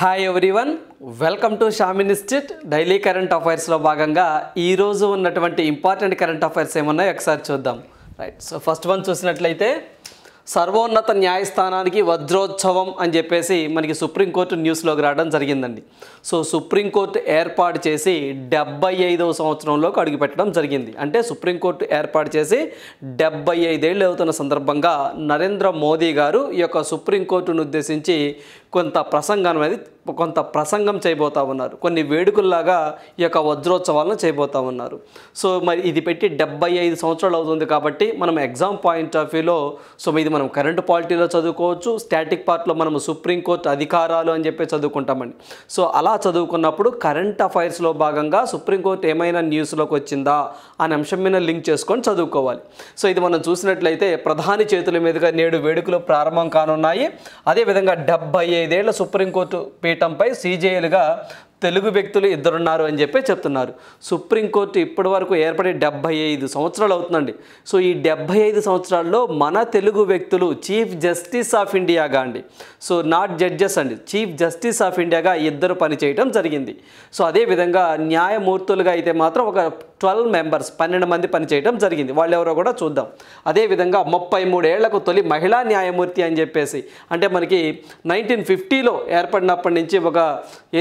Hi everyone, welcome to Sham institute daily current అఫైర్స్లో భాగంగా ఈరోజు ఉన్నటువంటి ఇంపార్టెంట్ కరెంట్ అఫైర్స్ ఏమన్నాయో ఒకసారి చూద్దాం. రైట్, సో ఫస్ట్ వన్ చూసినట్లయితే సర్వోన్నత న్యాయస్థానానికి వజ్రోత్సవం అని చెప్పేసి మనకి సుప్రీంకోర్టు న్యూస్లోకి రావడం జరిగిందండి. సో సుప్రీంకోర్టు ఏర్పాటు చేసి 75వ సంవత్సరంలోకి అడుగుపెట్టడం జరిగింది. అంటే సుప్రీంకోర్టు ఏర్పాటు చేసి 75 ఏళ్ళు అవుతున్న సందర్భంగా నరేంద్ర మోదీ గారు ఈ యొక్క సుప్రీంకోర్టును ఉద్దేశించి కొంత ప్రసంగం చేయబోతా ఉన్నారు. కొన్ని వేడుకల్లాగా ఈ యొక్క వజ్రోత్సవాలను చేయబోతా ఉన్నారు. సో మరి ఇది పెట్టి 75 సంవత్సరాలు అవుతుంది కాబట్టి మనం ఎగ్జామ్ పాయింట్ ఆఫ్ వ్యూలో ఇది మనం కరెంట్ పాలిటీలో చదువుకోవచ్చు, స్టాటిక్ పార్ట్లో మనం సుప్రీంకోర్టు అధికారాలు అని చెప్పి చదువుకుంటామండి. సో అలా చదువుకున్నప్పుడు కరెంట్ అఫైర్స్లో భాగంగా సుప్రీంకోర్టు ఏమైనా న్యూస్లోకి వచ్చిందా అనే అంశం మీద లింక్ చేసుకొని చదువుకోవాలి. సో ఇది మనం చూసినట్లయితే ప్రధాని చేతుల మీదుగా నేడు వేడుకలు ప్రారంభం కానున్నాయి. అదేవిధంగా 75 ఏళ్ల సుప్రీంకోర్టు పీఠంపై సీజేలుగా తెలుగు వ్యక్తులు ఇద్దరున్నారు అని చెప్పి చెప్తున్నారు. సుప్రీంకోర్టు ఇప్పటి వరకు ఏర్పడి 75 సంవత్సరాలు అవుతుందండి. సో ఈ 75 సంవత్సరాల్లో మన తెలుగు వ్యక్తులు చీఫ్ జస్టిస్ ఆఫ్ ఇండియాగా అండి, సో నాట్ జడ్జెస్ అండి, చీఫ్ జస్టిస్ ఆఫ్ ఇండియాగా ఇద్దరు పనిచేయడం జరిగింది. సో అదేవిధంగా న్యాయమూర్తులుగా అయితే మాత్రం ఒక 12 మెంబర్స్ 12 మంది పనిచేయడం జరిగింది. వాళ్ళు ఎవరో కూడా చూద్దాం. అదేవిధంగా 33 ఏళ్లకు తొలి మహిళా న్యాయమూర్తి అని చెప్పేసి, అంటే మనకి 1950లో ఏర్పడినప్పటి నుంచి ఒక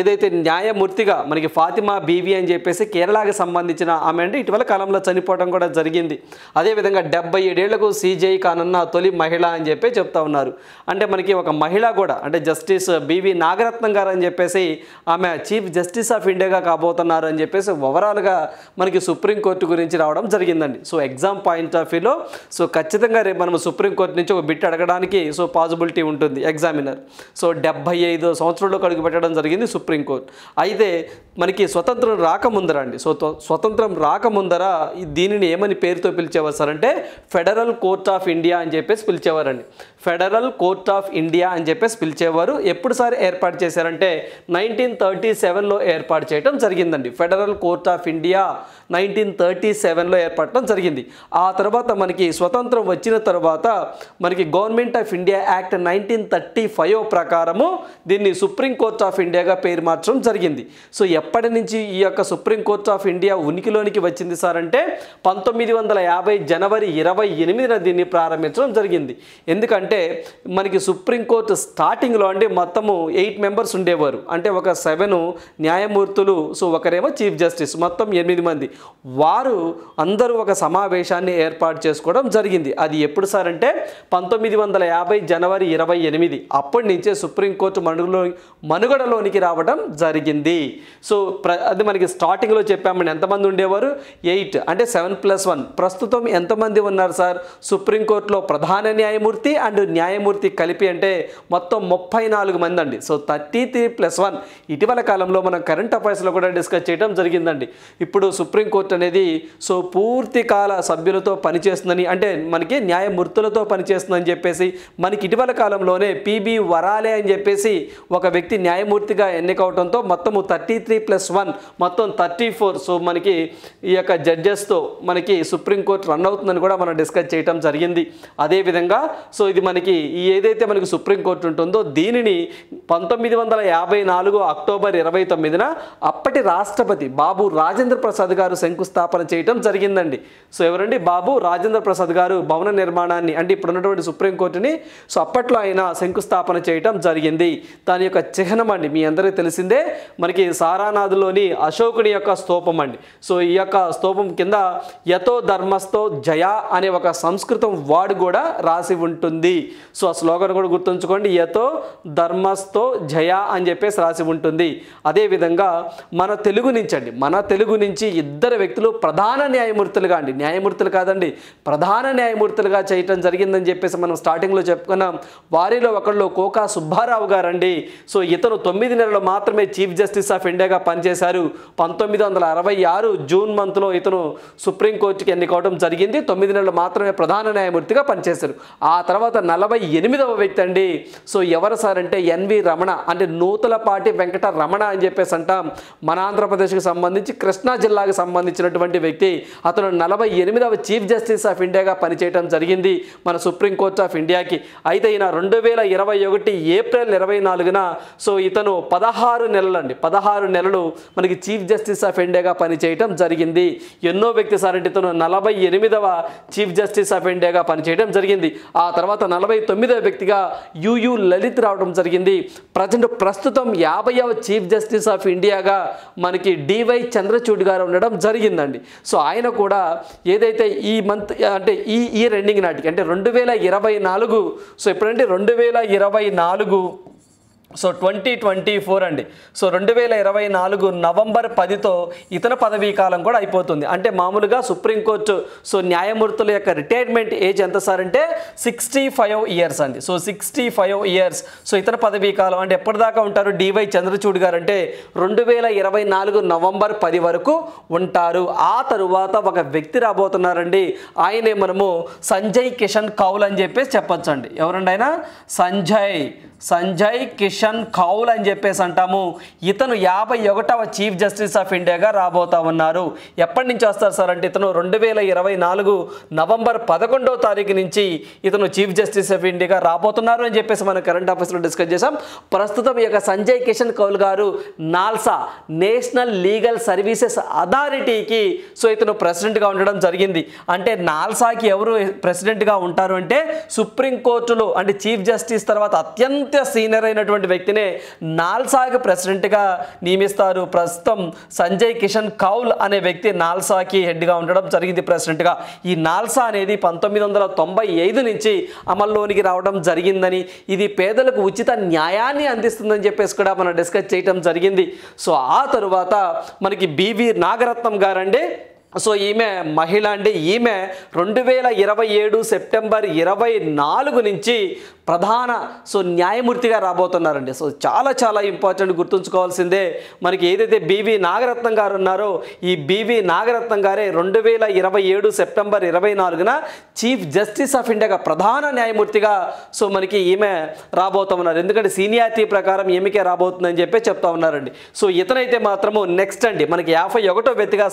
ఏదైతే న్యాయమూర్తిగా మనకి ఫాతిమా బీవీ అని చెప్పేసి కేరళకి సంబంధించిన ఆమె అంటే ఇటీవల కాలంలో చనిపోవడం కూడా జరిగింది. అదేవిధంగా 77 ఏళ్లకు సీజేఐ కానున్న తొలి మహిళ అని చెప్పి చెప్తా ఉన్నారు. అంటే మనకి ఒక మహిళ కూడా అంటే జస్టిస్ బీవీ నాగరత్నం గారు అని చెప్పేసి ఆమె చీఫ్ జస్టిస్ ఆఫ్ ఇండియాగా కాబోతున్నారు అని చెప్పేసి ఓవరాల్గా మనకి సుప్రీంకోర్టు గురించి రావడం జరిగిందండి. సో ఎగ్జామ్ పాయింట్ ఆఫ్ వ్యూలో సో ఖచ్చితంగా రేపు మనం సుప్రీంకోర్టు నుంచి ఒక బిట్ అడగడానికి సో పాసిబిలిటీ ఉంటుంది ఎగ్జామినర్. సో 75 సంవత్సరంలో అడుగు పెట్టడం జరిగింది సుప్రీంకోర్టు. అయితే మనకి స్వతంత్రం రాకముందర అండి, సో స్వతంత్రం రాకముందర దీనిని ఏమని పేరుతో పిలిచేవారు సార్ అంటే ఫెడరల్ కోర్ట్ ఆఫ్ ఇండియా అని చెప్పేసి పిలిచేవారండి. ఫెడరల్ కోర్ట్ ఆఫ్ ఇండియా అని చెప్పేసి పిలిచేవారు. ఎప్పుడు సార్ ఏర్పాటు చేశారంటే 1937లో ఏర్పాటు చేయడం జరిగిందండి. ఫెడరల్ కోర్ట్ ఆఫ్ ఇండియా 1937లో ఏర్పడటం జరిగింది. ఆ తర్వాత మనకి స్వతంత్రం వచ్చిన తర్వాత మనకి గవర్నమెంట్ ఆఫ్ ఇండియా యాక్ట్ 1935 ప్రకారము దీన్ని సుప్రీం కోర్ట్ ఆఫ్ ఇండియాగా పేరు మార్చడం జరిగింది. సో ఎప్పటి నుంచి ఈ యొక్క సుప్రీం కోర్ట్ ఆఫ్ ఇండియా ఉనికిలోనికి వచ్చింది సార్ అంటే 1950 జనవరి 28న దీన్ని ప్రారంభించడం జరిగింది. ఎందుకంటే మనకి సుప్రీంకోర్టు స్టార్టింగ్లో అంటే మొత్తము 8 మెంబర్స్ ఉండేవారు. అంటే ఒక 7 న్యాయమూర్తులు, సో ఒకరేమో చీఫ్ జస్టిస్, మొత్తం 8 మంది. వారు అందరూ ఒక సమావేశాన్ని ఏర్పాటు చేసుకోవడం జరిగింది. అది ఎప్పుడు సార్ అంటే 1950 జనవరి 28. అప్పటి నుంచే సుప్రీంకోర్టు మనుగడలోనికి రావడం జరిగింది. సో అది మనకి స్టార్టింగ్లో చెప్పామని ఎంతమంది ఉండేవారు 8 అంటే 7+1. ప్రస్తుతం ఎంతమంది ఉన్నారు సార్ సుప్రీంకోర్టులో? ప్రధాన న్యాయమూర్తి అండ్ న్యాయమూర్తి కలిపి అంటే మొత్తం 34 మంది అండి. సో 33+1. ఇటీవల కాలంలో మనం కరెంట్ అఫైర్స్లో కూడా డిస్కస్ చేయడం జరిగిందండి. ఇప్పుడు సుప్రీంకోర్టు అనేది సో పూర్తి కాల సభ్యులతో పనిచేస్తుందని, అంటే మనకి న్యాయమూర్తులతో పనిచేస్తుందని చెప్పేసి మనకి ఇటీవల కాలంలోనే పిబి వరాలే అని చెప్పేసి ఒక వ్యక్తి న్యాయమూర్తిగా ఎన్నికవడంతో మొత్తము 33+1 మొత్తం 34 సో మనకి ఈ యొక్క జడ్జెస్తో మనకి సుప్రీంకోర్టు రన్ అవుతుందని కూడా మనం డిస్కస్ చేయడం జరిగింది. అదేవిధంగా సో ఇది మనకి ఏదైతే మనకి సుప్రీంకోర్టు ఉంటుందో దీనిని 1954 అక్టోబర్ 29న అప్పటి రాష్ట్రపతి బాబు రాజేంద్ర ప్రసాద్ గారు శంకుస్థాపన చేయడం జరిగిందండి. సో ఎవరండి? బాబు రాజేంద్ర ప్రసాద్ గారు భవన నిర్మాణాన్ని అంటే ఇప్పుడు ఉన్నటువంటి సుప్రీంకోర్టుని సో అప్పట్లో ఆయన శంకుస్థాపన చేయడం జరిగింది. దాని యొక్క చిహ్నం అండి మీ అందరికీ తెలిసిందే మనకి సారానాథ్లోని అశోకుని యొక్క స్తూపం అండి. సో ఈ యొక్క స్తూపం కింద యతో ధర్మస్థో జయ అనే ఒక సంస్కృతం వర్డ్ కూడా రాసి ఉంటుంది. సో ఆ స్లోగన్ కూడా గుర్తుంచుకోండి, యతో ధర్మస్థో జయ అని చెప్పేసి రాసి ఉంటుంది. అదేవిధంగా మన తెలుగు నుంచి ఇద్దరు వ్యక్తులు ప్రధాన న్యాయమూర్తులుగా అండి, న్యాయమూర్తులు కాదండి, ప్రధాన న్యాయమూర్తులుగా చేయటం జరిగిందని చెప్పేసి మనం స్టార్టింగ్లో చెప్పుకున్నాం. వారిలో ఒకళ్ళు కోకా సుబ్బారావు గారండి. సో ఇతను 9 నెలలు మాత్రమే చీఫ్ జస్టిస్ ఆఫ్ ఇండియాగా పనిచేశారు. 1966 జూన్ మంత్లో ఇతను సుప్రీంకోర్టుకి ఎన్నికవడం జరిగింది. 9 నెలలు మాత్రమే ప్రధాన న్యాయమూర్తిగా పనిచేశారు. ఆ తర్వాత 48వ వ్యక్తి అండి. సో ఎవరు సార్ అంటే ఎన్వి రమణ, అంటే నూతలపాటి వెంకట రమణ అని చెప్పేసి అంటాం. మన ఆంధ్రప్రదేశ్కి సంబంధించి కృష్ణా జిల్లాకు సంబంధించినటువంటి వ్యక్తి. అతను 48వ చీఫ్ జస్టిస్ ఆఫ్ ఇండియాగా పనిచేయడం జరిగింది మన సుప్రీంకోర్టు ఆఫ్ ఇండియాకి. అయితే ఈయన 2021 ఏప్రిల్ 24న సో ఇతను 16 నెలలు మనకి చీఫ్ జస్టిస్ ఆఫ్ ఇండియాగా పనిచేయడం జరిగింది. ఎన్నో వ్యక్తి సార్ అంటే ఇతను 48వ చీఫ్ జస్టిస్ ఆఫ్ ఇండియాగా పనిచేయడం జరిగింది. ఆ తర్వాత 49వ వ్యక్తిగా యుయు లలిత్ రావడం జరిగింది. ప్రస్తుతం 50వ చీఫ్ జస్టిస్ ఆఫ్ ఇండియాగా మనకి డివై చంద్రచూడ్ గారు ఉండడం జరిగిందండి. సో ఆయన కూడా ఏదైతే ఈ మంత్ అంటే ఈ ఇయర్ ఎండింగ్ నాటికి అంటే 2024 సో ఎప్పుడంటే 2024 సో 2024 అండి. సో 2024 నవంబర్ 10తో ఇతర పదవీ కాలం కూడా అయిపోతుంది. అంటే మామూలుగా సుప్రీంకోర్టు సో న్యాయమూర్తుల యొక్క రిటైర్మెంట్ ఏజ్ ఎంత సార్ అంటే 65 ఇయర్స్ అండి. So 65 years. సో ఇతర పదవీ కాలం అంటే ఎప్పటిదాకా ఉంటారు డివై చంద్రచూడ్ గారు అంటే 2024 నవంబర్ 10 వరకు ఉంటారు. ఆ తరువాత ఒక వ్యక్తి రాబోతున్నారండి. ఆయనే మనము సంజయ్ కిషన్ కౌల్ అని చెప్పేసి చెప్పొచ్చండి. ఎవరండి ఆయన? సంజయ్ కిషన్ కౌల్ అని చెప్పేసి అంటాము. ఇతను 51వ చీఫ్ జస్టిస్ ఆఫ్ ఇండియాగా రాబోతా ఉన్నారు. ఎప్పటి నుంచి వస్తారు సార్ అంటే ఇతను 2024 నవంబర్ 11వ తారీఖు నుంచి ఇతను చీఫ్ జస్టిస్ ఆఫ్ ఇండియాగా రాబోతున్నారు అని చెప్పేసి మనం కరెంట్ అఫైర్స్లో డిస్కస్ చేసాం. ప్రస్తుతం ఈ యొక్క సంజయ్ కిషన్ కౌల్ గారు నాల్సా నేషనల్ లీగల్ సర్వీసెస్ అథారిటీకి సో ఇతను ప్రెసిడెంట్గా ఉండడం జరిగింది. అంటే నాల్సాకి ఎవరు ప్రెసిడెంట్గా ఉంటారు అంటే సుప్రీంకోర్టులో అంటే చీఫ్ జస్టిస్ తర్వాత అత్యంత సీనియర్ అయినటువంటి వ్యక్తినే నాల్సాకి ప్రెసిడెంట్గా నియమిస్తారు. ప్రస్తుతం సంజయ్ కిషన్ కౌల్ అనే వ్యక్తి నాల్సాకి హెడ్గా ఉండడం జరిగింది ప్రెసిడెంట్గా. ఈ నాల్సా అనేది 1995 నుంచి అమల్లోనికి రావడం జరిగిందని, ఇది పేదలకు ఉచిత న్యాయాన్ని అందిస్తుందని చెప్పేసి కూడా మనం డిస్కస్ చేయడం జరిగింది. సో ఆ తరువాత మనకి బివి నాగరత్నం గారండి. సో ఈమె మహిళ అండి. ఈమె 2027 సెప్టెంబర్ 24 నుంచి ప్రధాన సో న్యాయమూర్తిగా రాబోతున్నారండి. సో చాలా ఇంపార్టెంట్ గుర్తుంచుకోవాల్సిందే. మనకి ఏదైతే బివి నాగరత్నం గారు ఉన్నారో ఈ బివి నాగరత్నం గారే 2027 సెప్టెంబర్ 24న చీఫ్ జస్టిస్ ఆఫ్ ఇండియాగా ప్రధాన న్యాయమూర్తిగా సో మనకి ఈమె రాబోతూ ఉన్నారు. ఎందుకంటే సీనియారిటీ ప్రకారం ఈమెకే రాబోతుందని చెప్పి చెప్తా ఉన్నారండి. సో ఇతనైతే మాత్రము నెక్స్ట్ అండి మనకి 51వ వ్యక్తిగా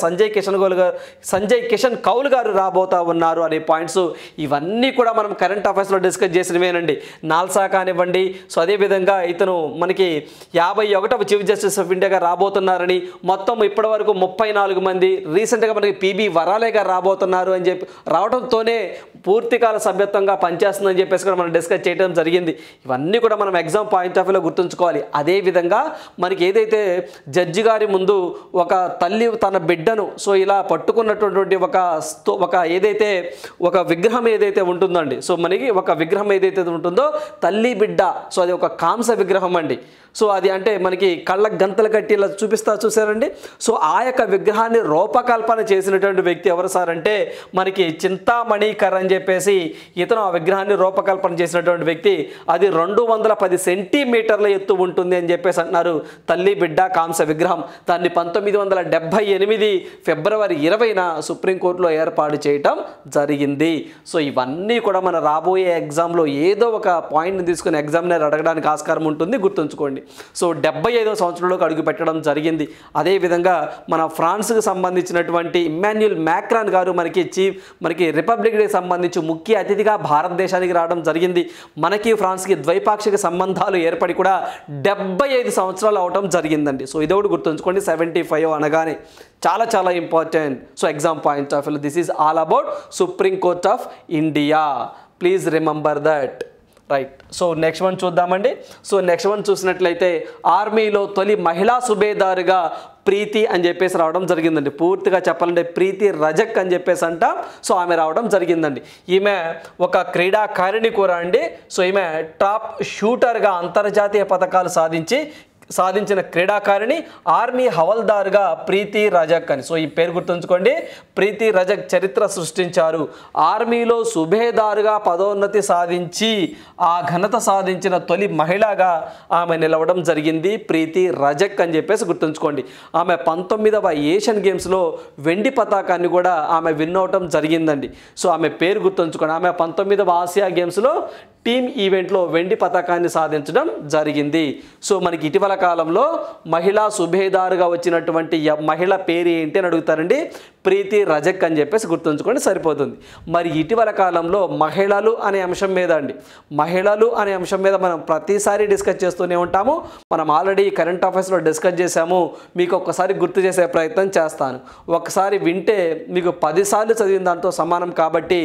సంజయ్ కిషన్ కౌల్ గారు రాబోతా ఉన్నారు అనే పాయింట్స్ ఇవన్నీ కూడా మనం కరెంట్ అఫైర్స్లో డిస్కస్ చేసినవేనండి. నాల్సా కానివ్వండి. సో అదేవిధంగా ఇతను మనకి 51వ చీఫ్ జస్టిస్ ఆఫ్ ఇండియాగా రాబోతున్నారని, మొత్తం ఇప్పటి వరకు 34 మంది, రీసెంట్గా మనకి పిబి వరాలే గారు రాబోతున్నారు అని చెప్పి రావడంతోనే పూర్తికాల సభ్యత్వంగా పనిచేస్తుందని చెప్పేసి కూడా మనం డిస్కస్ చేయడం జరిగింది. ఇవన్నీ కూడా మనం ఎగ్జామ్ పాయింట్ ఆఫ్ వ్యూలో గుర్తుంచుకోవాలి. అదేవిధంగా మనకి ఏదైతే జడ్జి గారి ముందు ఒక తల్లి తన బిడ్డను సో ఇలా పట్టుకున్నటువంటి ఒక ఏదైతే ఒక విగ్రహం ఏదైతే ఉంటుందండి. సో మనకి ఒక విగ్రహం ఏదైతే ఉంటుందో తల్లి బిడ్డ, సో అది ఒక కాంస విగ్రహం అండి. సో అది అంటే మనకి కళ్ళకు గంతలు కట్టి ఇలా చూసారండి. సో ఆ యొక్క విగ్రహాన్ని రూపకల్పన చేసినటువంటి వ్యక్తి ఎవరు సార్ అంటే మనకి చింతామణికర్ అని చెప్పేసి ఇతను ఆ విగ్రహాన్ని రూపకల్పన చేసినటువంటి వ్యక్తి. అది 210 సెంటీమీటర్ల ఎత్తు ఉంటుంది అని చెప్పేసి అంటున్నారు. తల్లి బిడ్డ కాంస విగ్రహం. దాన్ని 1978 ఫిబ్రవరి 20న సుప్రీంకోర్టులో ఏర్పాటు చేయటం జరిగింది. సో ఇవన్నీ కూడా మన రాబోయే ఎగ్జామ్లో ఏదో ఒక పాయింట్ని తీసుకుని ఎగ్జామినర్ అడగడానికి ఆస్కారం ఉంటుంది, గుర్తుంచుకోండి. సో 75వ సంవత్సరంలోకి అడుగు పెట్టడం జరిగింది. అదేవిధంగా మన ఫ్రాన్స్కి సంబంధించినటువంటి ఇమ్మాన్యుయల్ మ్యాక్రాన్ గారు మనకి రిపబ్లిక్ డే సంబంధించి ముఖ్య అతిథిగా భారతదేశానికి రావడం జరిగింది. మనకి ఫ్రాన్స్కి ద్వైపాక్షిక సంబంధాలు ఏర్పడి కూడా 75 సంవత్సరాలు అవటం జరిగిందండి. సో ఇదొకటి గుర్తుంచుకోండి. 75 అనగానే చాలా important. So exam point of view this is all about supreme court of India. Please remember that. Right. So next one చూద్దామండి. సో నెక్స్ట్ వన్ చూసినట్లయితే ఆర్మీలో తొలి మహిళా సుబేదారుగా ప్రీతి అని చెప్పేసి రావడం జరిగిందండి. పూర్తిగా చెప్పాలంటే ప్రీతి రజక్ అని చెప్పేసి అంట. సో ఆమె రావడం జరిగిందండి. ఈమె ఒక క్రీడాకారిణి కూడా అండి. సో ఈమె టాప్ షూటర్గా అంతర్జాతీయ పథకాలు సాధించి సాధించిన క్రీడాకారిణి ఆర్మీ హవల్దార్గా ప్రీతి రజక్ అని. సో ఈ పేరు గుర్తుంచుకోండి, ప్రీతి రజక్ చరిత్ర సృష్టించారు. ఆర్మీలో సుబేదారుగా పదోన్నతి సాధించి ఆ ఘనత సాధించిన తొలి మహిళగా ఆమె నిలవడం జరిగింది ప్రీతి రజక్ అని చెప్పేసి గుర్తుంచుకోండి. ఆమె 19వ ఏషియన్ గేమ్స్లో వెండి పతాకాన్ని కూడా ఆమె విన్ అవటం జరిగిందండి. సో ఆమె పేరు గుర్తుంచుకోండి. ఆమె 19వ ఆసియా గేమ్స్లో టీమ్ ఈవెంట్లో వెండి పతాకాన్ని సాధించడం జరిగింది. సో మనకి ఇటీవల కాలంలో మహిళా సుబేదారుగా వచ్చినటువంటి మహిళ పేరు ఏంటి అని అడుగుతారండి, ప్రీతి రజక్ అని చెప్పేసి గుర్తుంచుకోండి సరిపోతుంది. మరి ఇటీవల కాలంలో మహిళలు అనే అంశం మీద మనం ప్రతిసారి డిస్కస్ చేస్తూనే ఉంటాము. మనం ఆల్రెడీ కరెంట్ అఫైర్స్లో డిస్కస్ చేశాము. మీకు ఒక్కసారి గుర్తు చేసే ప్రయత్నం చేస్తాను. ఒకసారి వింటే మీకు 10 సార్లు చదివిన దాంతో సమానం. కాబట్టి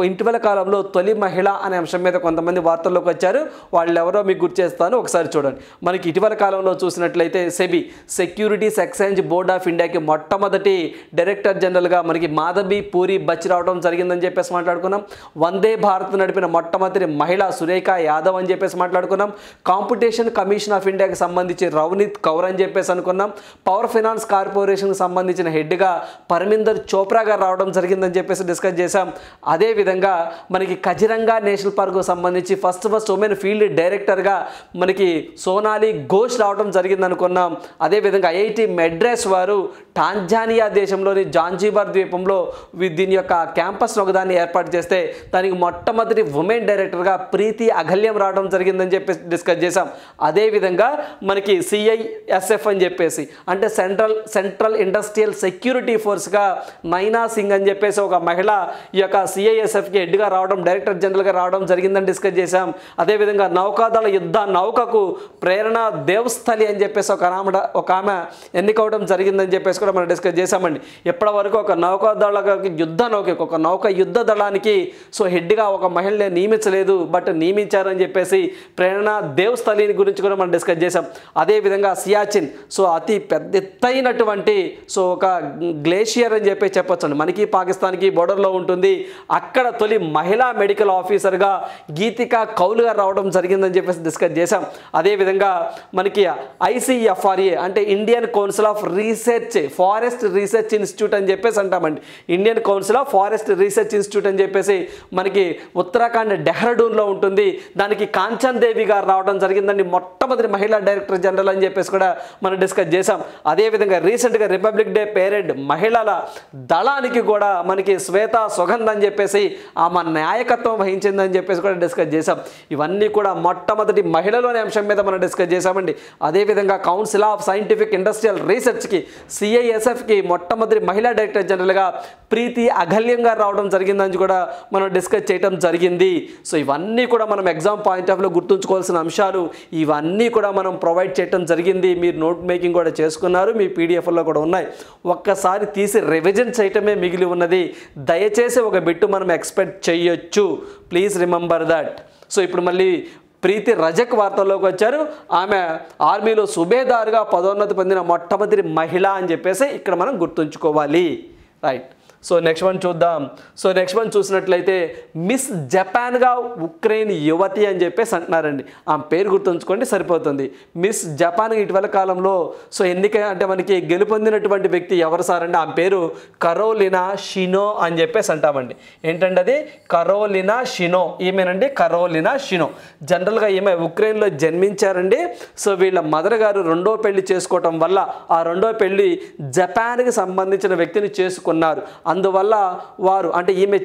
ఇటీవల కాలంలో తొలి మహిళ అనే అంశం మీద కొంతమంది వార్తల్లోకి వచ్చారు. వాళ్ళు ఎవరో మీకు గుర్తు చేస్తాను, ఒకసారి చూడండి. మనకి ఇటీవల కాలంలో చూసినట్లయితే SEBI, securities exchange board of ఇండియాకి మొట్టమొదటి డైరెక్టర్ జనరల్గా మనకి మాధవి పూరి బచ్ రావడం జరిగిందని చెప్పేసి మాట్లాడుకున్నాం. వందే భారత్ నడిపిన మొట్టమొదటి మహిళ సురేఖ యాదవ్ అని చెప్పేసి మాట్లాడుకున్నాం. కాంపిటీషన్ కమిషన్ ఆఫ్ ఇండియాకి సంబంధించి రవనీత్ కౌర్ అని చెప్పేసి అనుకున్నాం. పవర్ ఫైనాన్స్ కార్పొరేషన్కి సంబంధించిన హెడ్గా పరమిందర్ చోప్రా గారు రావడం జరిగిందని చెప్పేసి డిస్కస్ చేశాం. అదేవిధంగా మనకి కజిరంగా నేషనల్ పార్క్కు సంబంధించి ఫస్ట్ ఉమెన్ ఫీల్డ్ డైరెక్టర్గా మనకి సోనాలి ఘోష్ రావడం జరిగింది అనుకున్నాం. అదేవిధంగా ఐఐటి మెడ్రాస్ వారు టాంజానియా దేశంలోని జాంజిబార్ ద్వీపంలో దీని యొక్క క్యాంపస్ ఒకదాన్ని ఏర్పాటు చేస్తే దానికి మొట్టమొదటి ఉమెన్ డైరెక్టర్గా ప్రీతి అగల్యం రావడం జరిగిందని చెప్పేసి డిస్కస్ చేశాం. అదేవిధంగా మనకి CISF అని చెప్పేసి అంటే సెంట్రల్ ఇండస్ట్రియల్ సెక్యూరిటీ ఫోర్స్గా నైనా సింగ్ అని చెప్పేసి ఒక మహిళ ఈ యొక్క CISFకి హెడ్గా రావడం, డైరెక్టర్ జనరల్గా రావడం జరిగిందని డిస్కస్ చేశాం. అదేవిధంగా నౌకాదళ యుద్ధ నౌకకు ప్రేరణ దేవస్థలి అని చెప్పేసి ఒక ఆమె ఎన్నికవడం జరిగిందని చెప్పేసి కూడా మనం డిస్కస్ చేశామండి. ఎప్పటి వరకు ఒక నౌకాదళ యుద్ధ దళానికి సో హెడ్గా ఒక మహిళని నియమించలేదు, బట్ నియమించారని చెప్పేసి ప్రేరణ దేవస్థలిని గురించి కూడా మనం డిస్కస్ చేశాం. అదేవిధంగా సియాచిన్, సో అతి పెద్ద ఎత్తైనటువంటి సో ఒక గ్లేషియర్ అని చెప్పొచ్చండి, మనకి పాకిస్తాన్కి బోర్డర్లో ఉంటుంది. అక్కడ తొలి మహిళా మెడికల్ ఆఫీసర్గా గీతికా కౌల్ గారు రావడం జరిగిందని చెప్పేసి డిస్కస్ చేశాం. అదేవిధంగా మనకి ICFRA అంటే Indian council of research forest research institute అని చెప్పేసి అంటామండి. Indian council of forest research institute అని చెప్పేసి మనకి ఉత్తరాఖండ్ డెహ్రాడూన్లో ఉంటుంది. దానికి కాంచన్ దేవి గారు రావడం జరిగిందండి, మొట్టమొదటి మహిళా డైరెక్టర్ జనరల్ అని చెప్పేసి కూడా మనం డిస్కస్ చేశాం. అదేవిధంగా రీసెంట్గా రిపబ్లిక్ డే పేరెడ్ మహిళల దళానికి కూడా మనకి శ్వేత సుగంధ్ అని చెప్పేసి ఆమె నాయకత్వం వహించిందని చెప్పేసి కూడా డిస్కస్ చేశాం. ఇవన్నీ కూడా మొట్టమొదటి మహిళలోని అంశం మీద మనం డిస్కస్ చేశామండి. అదేవిధంగా కౌన్సిల్ ఆఫ్ సైంటిఫిక్ ఇండస్ట్రియల్ రీసెర్చ్కి CISFకి మొట్టమొదటి మహిళా డైరెక్టర్ జనరల్గా ప్రీతి అగల్యం గారు రావడం జరిగిందని కూడా మనం డిస్కస్ చేయడం జరిగింది. సో ఇవన్నీ కూడా మనం ఎగ్జామ్ పాయింట్ ఆఫ్ వ్యూలో గుర్తుంచుకోవాల్సిన అంశాలు, ఇవన్నీ కూడా మనం ప్రొవైడ్ చేయడం జరిగింది. మీరు నోట్ మేకింగ్ కూడా చేసుకున్నారు, మీ PDFలో కూడా ఉన్నాయి. ఒక్కసారి తీసి రివిజన్ చేయటమే మిగిలి ఉన్నది. దయచేసి ఒక బిట్టు మనం ఎక్స్పెక్ట్ చేయొచ్చు, ప్లీజ్ రిమెంబర్ దట్. సో ఇప్పుడు మళ్ళీ ప్రీతి రజక్ వార్తల్లోకి వచ్చారు. ఆమె ఆర్మీలో సుబేదారుగా పదోన్నతి పొందిన మొట్టమొదటి మహిళ అని చెప్పేసి ఇక్కడ మనం గుర్తుంచుకోవాలి. రైట్. సో నెక్స్ట్ వన్ చూద్దాం. సో నెక్స్ట్ వన్ చూసినట్లయితే మిస్ జపాన్గా ఉక్రెయిన్ యువతి అని చెప్పేసి అంటున్నారండి. ఆమె పేరు గుర్తుంచుకోండి సరిపోతుంది. మిస్ జపాన్ ఇటీవల కాలంలో సో ఎన్నిక అంటే మనకి గెలుపొందినటువంటి వ్యక్తి ఎవరు సార్ అంటే ఆమె పేరు కరోలినా షినో అని చెప్పేసి అంటామండి. ఏంటంటే అది కరోలినా షినో, ఈమెనండి కరోలినా షినో. జనరల్గా ఈమె ఉక్రెయిన్లో జన్మించారండి. సో వీళ్ళ మదర్ గారు రెండో పెళ్లి చేసుకోవటం వల్ల ఆ రెండో పెళ్లి జపాన్కి సంబంధించిన వ్యక్తిని చేసుకున్నారు. అందువల్ల వారు అంటే ఈమె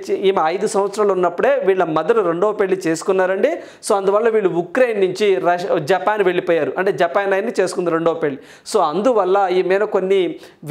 5 సంవత్సరాలు ఉన్నప్పుడే వీళ్ళ మదర్ రెండవ పెళ్లి చేసుకున్నారండి. సో అందువల్ల వీళ్ళు ఉక్రెయిన్ నుంచి జపాన్ వెళ్ళిపోయారు, అంటే జపాన్ ఆయన్ని చేసుకుంది రెండవ పెళ్లి. సో అందువల్ల ఈ మీద కొన్ని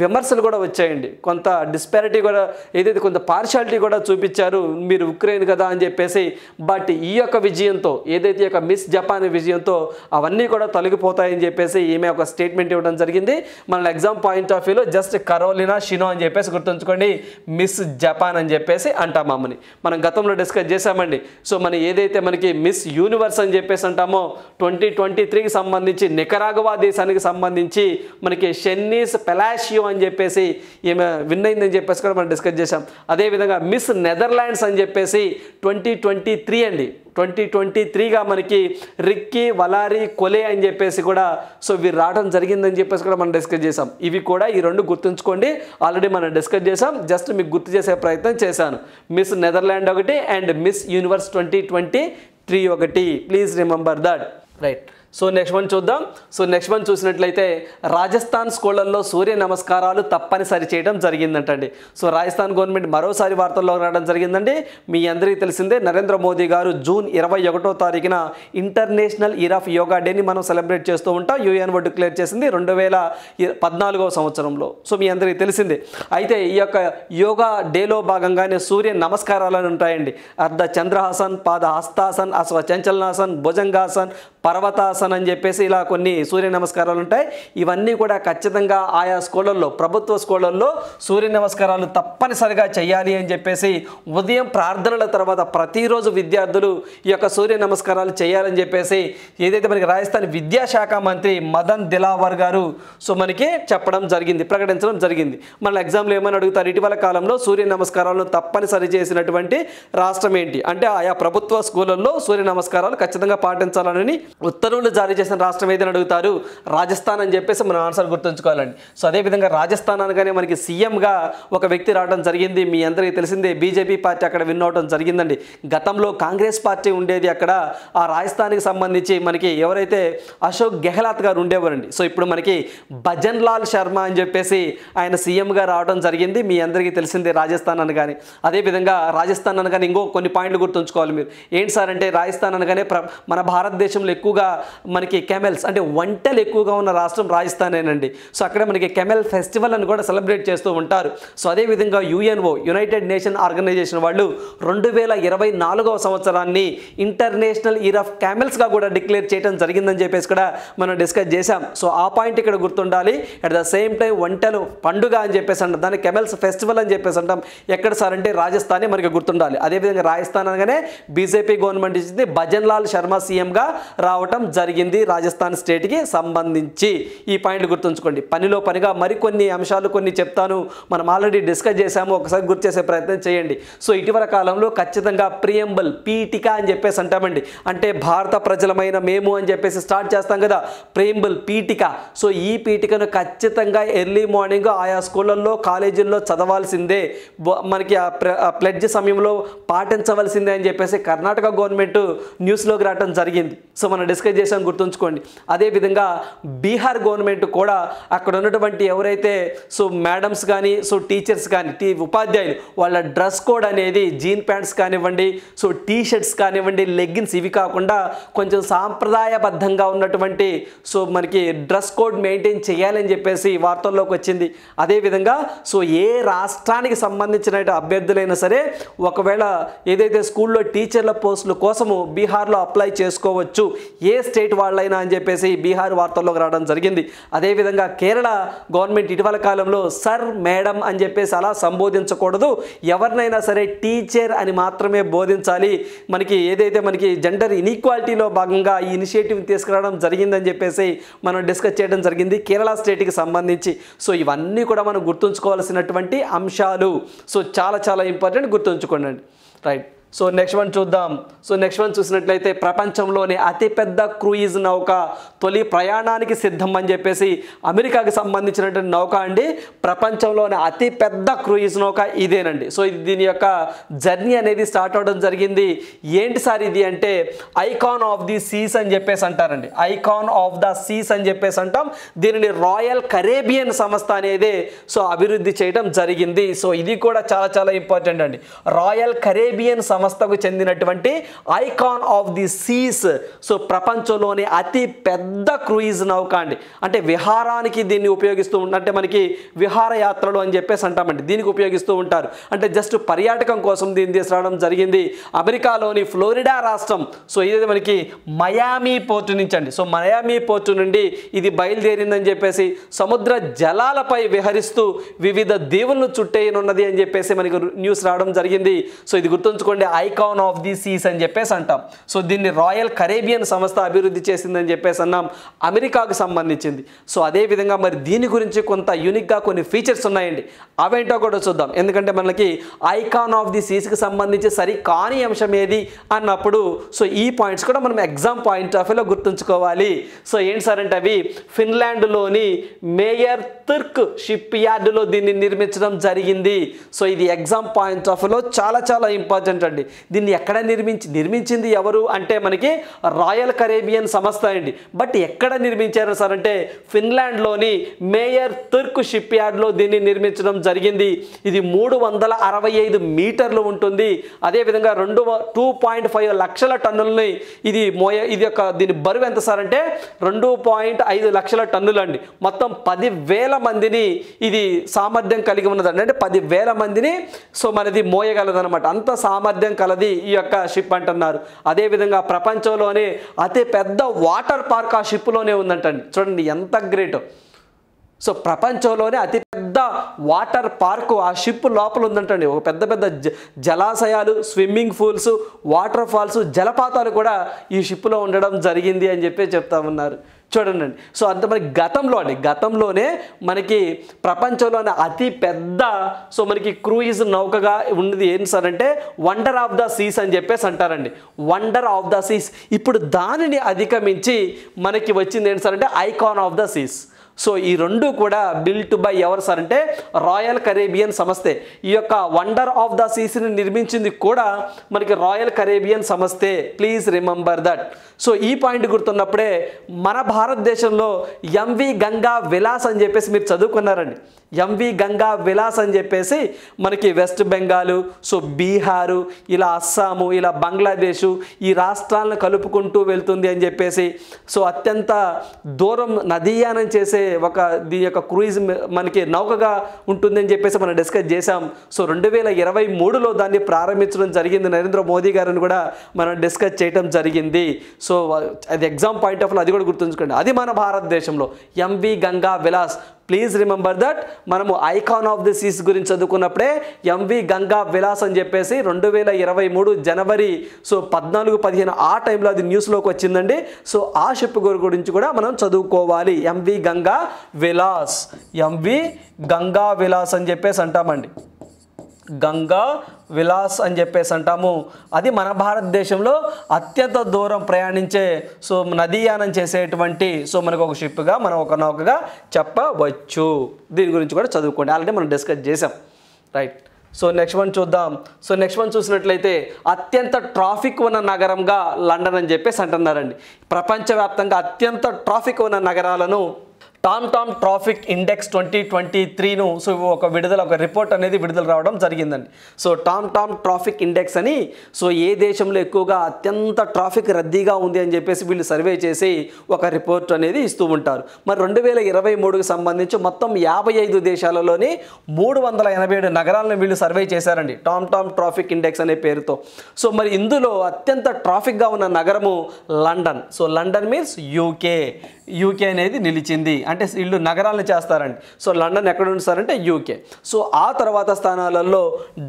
విమర్శలు కూడా వచ్చాయండి, కొంత డిస్పారిటీ కూడా ఏదైతే కొంత పార్షాలిటీ కూడా చూపించారు, మీరు ఉక్రెయిన్ కదా అని చెప్పేసి. బట్ ఈ యొక్క విజయంతో ఏదైతే ఈ యొక్క మిస్ జపాన్ విజయంతో అవన్నీ కూడా తొలగిపోతాయని చెప్పేసి ఈమె ఒక స్టేట్మెంట్ ఇవ్వడం జరిగింది. మన ఎగ్జామ్ పాయింట్ ఆఫ్ వ్యూలో జస్ట్ కరోలినా షినో అని చెప్పేసి గుర్తుంచుకోండి, మిస్ జపాన్ అని చెప్పేసి అంటాం అమ్మని. మనం గతంలో డిస్కస్ చేసామండి. సో మన ఏదైతే మనకి మిస్ యూనివర్స్ అని చెప్పేసి అంటామో 2023కి సంబంధించి నికరాగువా దేశానికి సంబంధించి మనకి షెన్నీస్ పెలాషియో అని చెప్పేసి ఈమె విన్ అయిందని చెప్పేసి కూడా మనం డిస్కస్ చేసాం. అదేవిధంగా మిస్ నెదర్లాండ్స్ అని చెప్పేసి 2023 అండి, 2023గా మనకి రిక్కీ వలారి కొలే అని చెప్పేసి కూడా సో వీరు రావడం జరిగిందని చెప్పేసి కూడా మనం డిస్కస్ చేసాం. ఇవి కూడా ఈ రెండు గుర్తుంచుకోండి, ఆల్రెడీ మనం డిస్కస్ చేసాం, జస్ట్ మీకు గుర్తు చేసే ప్రయత్నం చేశాను. మిస్ నెదర్లాండ్ ఒకటి అండ్ మిస్ యూనివర్స్ 2023 ఒకటి, please remember that. Right. So next one చూద్దాం. సో నెక్స్ట్ వన్ చూసినట్లయితే రాజస్థాన్ స్కూళ్ళల్లో సూర్య నమస్కారాలు తప్పనిసరి చేయడం జరిగిందంటండి. సో రాజస్థాన్ గవర్నమెంట్ మరోసారి వార్తల్లో రావడం జరిగిందండి. మీ అందరికీ తెలిసిందే, నరేంద్ర మోదీ గారు జూన్ 21వ తారీఖున ఇంటర్నేషనల్ ఇయర్ ఆఫ్ యోగా డేని మనం సెలబ్రేట్ చేస్తూ ఉంటాం. యుఎన్ఓ డిక్లేర్ చేసింది 2014వ సంవత్సరంలో. సో మీ అందరికీ తెలిసిందే. అయితే ఈ యొక్క యోగా డేలో భాగంగానే సూర్య నమస్కారాలు ఉంటాయండి. అర్ధ చంద్రహాసన్, పాద హస్తాసన్, అశ్వచంచలనాసన్, భుజంగాసన్, పర్వతాసన్ అని చెప్పేసి ఇలా కొన్ని సూర్య నమస్కారాలు ఉంటాయి. ఇవన్నీ కూడా ఖచ్చితంగా ఆయా స్కూళ్ళల్లో, ప్రభుత్వ స్కూళ్ళల్లో సూర్య నమస్కారాలు తప్పనిసరిగా చేయాలి అని చెప్పేసి ఉదయం ప్రార్థనల తర్వాత ప్రతిరోజు విద్యార్థులు ఈ యొక్క సూర్య నమస్కారాలు చేయాలని చెప్పేసి ఏదైతే మనకి రాజస్థాన్ విద్యాశాఖ మంత్రి మదన్ దిలావర్ గారు సో మనకి చెప్పడం జరిగింది, ప్రకటించడం జరిగింది. మన ఎగ్జామ్లో ఏమని అడుగుతారు, ఇటీవల కాలంలో సూర్య నమస్కారాలను తప్పనిసరి చేసినటువంటి రాష్ట్రం ఏంటి అంటే ఆయా ప్రభుత్వ స్కూళ్ళల్లో సూర్య నమస్కారాలు ఖచ్చితంగా పాటించాలని ఉత్తర్వులు జారీ చేసిన రాష్ట్రం ఏదైనా అడుగుతారు, రాజస్థాన్ అని చెప్పేసి మనం ఆన్సర్ గుర్తుంచుకోవాలండి. సో అదేవిధంగా రాజస్థాన్ అనగానే మనకి సీఎంగా ఒక వ్యక్తి రావడం జరిగింది. మీ అందరికీ తెలిసిందే, బీజేపీ పార్టీ అక్కడ విన్ అవడం జరిగిందండి. గతంలో కాంగ్రెస్ పార్టీ ఉండేది అక్కడ. ఆ రాజస్థాన్కి సంబంధించి మనకి ఎవరైతే అశోక్ గెహ్లాట్ గారు ఉండేవారండి. సో ఇప్పుడు మనకి భజన్ లాల్ శర్మ అని చెప్పేసి ఆయన సీఎంగా రావడం జరిగింది. మీ అందరికీ తెలిసిందే రాజస్థాన్ అనగానే. అదేవిధంగా రాజస్థాన్ అనగానే ఇంకో కొన్ని పాయింట్లు గుర్తుంచుకోవాలి మీరు. ఏంటి సార్ అంటే రాజస్థాన్ అనగానే మన భారతదేశంలో ఎక్కువగా మనకి కెమెల్స్ అంటే ఒంటెలు ఎక్కువగా ఉన్న రాష్ట్రం రాజస్థానేనండి. సో అక్కడ మనకి కెమెల్ ఫెస్టివల్ అని కూడా సెలబ్రేట్ చేస్తూ ఉంటారు. సో అదేవిధంగా యుఎన్ఓ, యునైటెడ్ నేషన్ ఆర్గనైజేషన్ వాళ్ళు 2024వ సంవత్సరాన్ని ఇంటర్నేషనల్ ఇయర్ ఆఫ్ క్యామెల్స్గా కూడా డిక్లేర్ చేయడం జరిగిందని చెప్పేసి కూడా మనం డిస్కస్ చేసాం. సో ఆ పాయింట్ ఇక్కడ గుర్తుండాలి. అట్ ద సేమ్ టైం ఒంటెలు పండుగ అని చెప్పేసి అంటాం, దాన్ని కెమెల్స్ ఫెస్టివల్ అని చెప్పేసి అంటాం. ఎక్కడ సార్ అంటే రాజస్థానే మనకి గుర్తుండాలి. అదేవిధంగా రాజస్థాన్ అనగానే బీజేపీ గవర్నమెంట్ ఇచ్చింది, భజన్ లాల్ శర్మ సీఎంగా రావటం జరిగింది రాజస్థాన్ స్టేట్కి సంబంధించి. ఈ పాయింట్లు గుర్తుంచుకోండి. పనిలో పనిగా మరికొన్ని అంశాలు కొన్ని చెప్తాను, మనం ఆల్రెడీ డిస్కస్ చేసాము, ఒకసారి గుర్తు చేసే ప్రయత్నం చేయండి. సో ఇటీవల కాలంలో ఖచ్చితంగా ప్రియంబల్, పీఠిక అని చెప్పేసి అంటామండి. అంటే భారత ప్రజలమైన మేము అని చెప్పేసి స్టార్ట్ చేస్తాం కదా, ప్రియంబల్, పీఠిక. సో ఈ పీఠికను ఖచ్చితంగా ఎర్లీ మార్నింగ్ ఆయా స్కూళ్ళల్లో, కాలేజీల్లో చదవాల్సిందే, మనకి ఆ ప్లెడ్జ్ సమయంలో పాటించవలసిందే అని చెప్పేసి కర్ణాటక గవర్నమెంట్ న్యూస్లోకి రావడం జరిగింది. సో మనం డిస్కస్ చేసాం, గుర్తుంచుకోండి. అదేవిధంగా బీహార్ గవర్నమెంట్ కూడా అక్కడ ఉన్నటువంటి ఎవరైతే సో మేడమ్స్ కానీ, సో టీచర్స్ కానీ, ఉపాధ్యాయులు వాళ్ళ డ్రెస్ కోడ్ అనేది జీన్ ప్యాంట్స్ కానివ్వండి, సో టీ షర్ట్స్ కానివ్వండి, లెగ్గిన్స్, ఇవి కాకుండా కొంచెం సాంప్రదాయబద్ధంగా ఉన్నటువంటి సో మనకి డ్రెస్ కోడ్ మెయింటైన్ చేయాలని చెప్పేసి వార్తల్లోకి వచ్చింది. అదేవిధంగా సో ఏ రాష్ట్రానికి సంబంధించిన అభ్యర్థులైనా సరే ఒకవేళ ఏదైతే స్కూల్లో టీచర్ల పోస్టుల కోసము బీహార్లో అప్లై చేసుకోవచ్చు, ఏ స్టేట్ వాళ్ళైనా అని చెప్పేసి బీహార్ వార్తల్లోకి రావడం జరిగింది. అదేవిధంగా కేరళ గవర్నమెంట్ ఇటీవల కాలంలో సర్, మేడం అని చెప్పేసి అలా సంబోధించకూడదు, ఎవరినైనా సరే టీచర్ అని మాత్రమే బోధించాలి. మనకి ఏదైతే మనకి జెండర్ ఇన్ఈక్వాలిటీలో భాగంగా ఈ ఇనిషియేటివ్ తీసుకురావడం జరిగిందని చెప్పేసి మనం డిస్కస్ చేయడం జరిగింది కేరళ స్టేట్కి సంబంధించి. సో ఇవన్నీ కూడా మనం గుర్తుంచుకోవాల్సినటువంటి అంశాలు. సో చాలా చాలా ఇంపార్టెంట్, గుర్తుంచుకోండి. రైట్. సో నెక్స్ట్ వన్ చూద్దాం. సో నెక్స్ట్ వన్ చూసినట్లయితే ప్రపంచంలోనే అతిపెద్ద క్రూయిజ్ నౌక తొలి ప్రయాణానికి సిద్ధం అని చెప్పేసి అమెరికాకి సంబంధించినటువంటి నౌక అండి. ప్రపంచంలోనే అతిపెద్ద క్రూయిజ్ నౌక ఇదేనండి. సో ఇది దీని యొక్క జర్నీ అనేది స్టార్ట్ అవడం జరిగింది. ఏంటి సార్ ఇది అంటే ఐకాన్ ఆఫ్ ది సీస్ అని చెప్పేసి అంటారండి. ఐకాన్ ఆఫ్ ద సీస్ అని చెప్పేసి అంటాం. దీనిని రాయల్ కరేబియన్ సంస్థ అనేది సో అభివృద్ధి చేయడం జరిగింది. సో ఇది కూడా చాలా చాలా ఇంపార్టెంట్ అండి. రాయల్ కరేబియన్ సంస్థకు చెందినటువంటి Icon of the Seas so ప్రపంచంలోనే అతి పెద్ద క్రూయిజ్ నౌక అండి. అంటే విహారానికి దీన్ని ఉపయోగిస్తూ ఉంటారు, అంటే మనకి విహారయాత్రలు అని చెప్పేసి అంటామండి, దీనికి ఉపయోగిస్తూ ఉంటారు. అంటే జస్ట్ పర్యాటకం కోసం దీన్ని తీసుకురావడం జరిగింది. అమెరికాలోని ఫ్లోరిడా రాష్ట్రం సో ఇది మనకి మయామి పోర్టు నుంచి అండి. సో మయామి పోర్టు నుండి ఇది బయలుదేరిందని చెప్పేసి సముద్ర జలాలపై విహరిస్తూ వివిధ దీవులను చుట్టేయనున్నది అని చెప్పేసి మనకి న్యూస్ రావడం జరిగింది. సో ఇది గుర్తుంచుకోండి. ఐకాన్ ఆఫ్ ది సీస్ అని చెప్పేసి అంటాం. సో దీన్ని రాయల్ కరేబియన్ సంస్థ అభివృద్ధి చేసిందని చెప్పేసి అన్నాం, అమెరికాకు సంబంధించింది. సో అదేవిధంగా మరి దీని గురించి కొంత యూనిక్గా కొన్ని ఫీచర్స్ ఉన్నాయండి, అవేంటో కూడా చూద్దాం. ఎందుకంటే మనకి ఐకాన్ ఆఫ్ ది సీస్కి సంబంధించి సరి కాని అంశం ఏది అన్నప్పుడు సో ఈ పాయింట్స్ కూడా మనం ఎగ్జామ్ పాయింట్ ఆఫ్ వ్యూలో గుర్తుంచుకోవాలి. సో ఏంటి సార్ అంటే అవి ఫిన్లాండ్లోని మేయర్ తుర్క్ షిప్ యార్డులో దీన్ని నిర్మించడం జరిగింది. సో ఇది ఎగ్జామ్ పాయింట్ ఆఫ్ వ్యూలో చాలా చాలా ఇంపార్టెంట్ అండి. దీన్ని ఎక్కడ నిర్మించింది ఎవరు అంటే మనకి రాయల్ కరేబియన్ సంస్థ అండి. బట్ ఎక్కడ నిర్మించారు సార్ అంటే ఫిన్లాండ్లోని మేయర్ తుర్క్ షిప్ యార్డ్లో దీన్ని నిర్మించడం జరిగింది. ఇది 365 మీటర్లు ఉంటుంది. అదేవిధంగా 2.5 లక్షల టన్నులని ఇది దీని బరువు ఎంత సార్ అంటే 2.5 లక్షల టన్నులు అండి. మొత్తం 10,000 మందిని ఇది సామర్థ్యం కలిగి ఉన్నదండి. అంటే 10,000 మందిని సో మనది మోయగలదనమాట. అంత సామర్థ్యం కలది ఈ యొక్క షిప్ అంటున్నారు. అదేవిధంగా ప్రపంచంలోనే అతి పెద్ద వాటర్ పార్క్ ఆ షిప్లోనే ఉందంటండి. చూడండి ఎంత గ్రేట్. సో ప్రపంచంలోనే అతిపెద్ద వాటర్ పార్కు ఆ షిప్ లోపల ఉందంటండి. ఒక పెద్ద పెద్ద జలాశయాలు, స్విమ్మింగ్ పూల్స్, వాటర్ ఫాల్స్, జలపాతాలు కూడా ఈ షిప్లో ఉండడం జరిగింది అని చెప్పి చెప్తా ఉన్నారు. చూడండి. సో అంత మనకి గతంలోనే మనకి ప్రపంచంలోనే అతి పెద్ద సో మనకి క్రూయిజ్ నౌకగా ఉన్నది ఏంటి సార్ అంటే వండర్ ఆఫ్ ద సీస్ అని చెప్పేసి అంటారండి. Wonder of the seas. ఇప్పుడు దానిని అధిగమించి మనకి వచ్చింది ఏంటి సార్ అంటే icon of the seas. So ఈ రెండు కూడా బిల్ట్ బై ఎవరు సార్ అంటే రాయల్ కరేబియన్ సంస్థే. ఈ యొక్క వండర్ ఆఫ్ ద సీస్ని నిర్మించింది కూడా మనకి రాయల్ కరేబియన్ సంస్థే. Please remember that. సో ఈ పాయింట్ గుర్తున్నప్పుడే మన భారతదేశంలో ఎంవి గంగా విలాస్ అని చెప్పేసి మీరు చదువుకున్నారండి. ఎంవి గంగా విలాస్ అని చెప్పేసి మనకి వెస్ట్ బెంగాలు, సో బీహారు, ఇలా అస్సాము, ఇలా బంగ్లాదేశు ఈ రాష్ట్రాలను కలుపుకుంటూ వెళ్తుంది అని చెప్పేసి సో అత్యంత దూరం నదీయానం చేసే దీని యొక్క క్రూయిజ్ మనకి నౌకగా ఉంటుందని చెప్పేసి మనం డిస్కస్ చేసాం. సో 2023లో దాన్ని ప్రారంభించడం జరిగింది. నరేంద్ర మోదీ గారిని కూడా మనం డిస్కస్ చేయడం జరిగింది. సో అది ఎగ్జామ్ పాయింట్ ఆఫ్ అది కూడా గుర్తుంచుకోండి. అది మన భారతదేశంలో MV Ganga Vilas. Please remember that. మనము ఐకాన్ ఆఫ్ ది సీస్ గురించి చదువుకున్నప్పుడే ఎంవి గంగా విలాస్ అని చెప్పేసి 2023 జనవరి సో 14-15 ఆ టైంలో అది న్యూస్లోకి వచ్చిందండి. సో ఆ షిప్ గురించి కూడా మనం చదువుకోవాలి. ఎంవి గంగా విలాస్, ఎంవి గంగా విలాస్ అని చెప్పేసి అంటామండి. గంగా విలాస్ అని చెప్పేసి అంటాము. అది మన భారతదేశంలో అత్యంత దూరం ప్రయాణించే సో నదీయానం చేసేటువంటి సో మనకు ఒక షిప్గా మనం ఒక నౌకగా చెప్పవచ్చు. దీని గురించి కూడా చదువుకోండి, ఆల్రెడీ మనం డిస్కస్ చేసాం. రైట్. సో నెక్స్ట్ వన్ చూద్దాం. సో నెక్స్ట్ వన్ చూసినట్లయితే అత్యంత ట్రాఫిక్ ఉన్న నగరంగా లండన్ అని చెప్పేసి అంటున్నారండి. ప్రపంచవ్యాప్తంగా అత్యంత ట్రాఫిక్ ఉన్న నగరాలను టామ్ ట్రాఫిక్ ఇండెక్స్ 2023ను సో ఒక రిపోర్ట్ అనేది విడుదల రావడం జరిగిందండి. సో టామ్ ట్రాఫిక్ ఇండెక్స్ అని సో ఏ దేశంలో ఎక్కువగా అత్యంత ట్రాఫిక్ రద్దీగా ఉంది అని చెప్పేసి వీళ్ళు సర్వే చేసి ఒక రిపోర్ట్ అనేది ఇస్తూ ఉంటారు. మరి 2023కి సంబంధించి మొత్తం 55 దేశాలలోని 387 నగరాలను వీళ్ళు సర్వే చేశారండి టామ్ ట్రాఫిక్ ఇండెక్స్ అనే పేరుతో. సో మరి ఇందులో అత్యంత ట్రాఫిక్గా ఉన్న నగరము London. So London means UK అనేది నిలిచింది. అంటే వీళ్ళు నగరాలను చేస్తారండి. సో లండన్ ఎక్కడ ఉంటారంటే యూకే. సో ఆ తర్వాత స్థానాలలో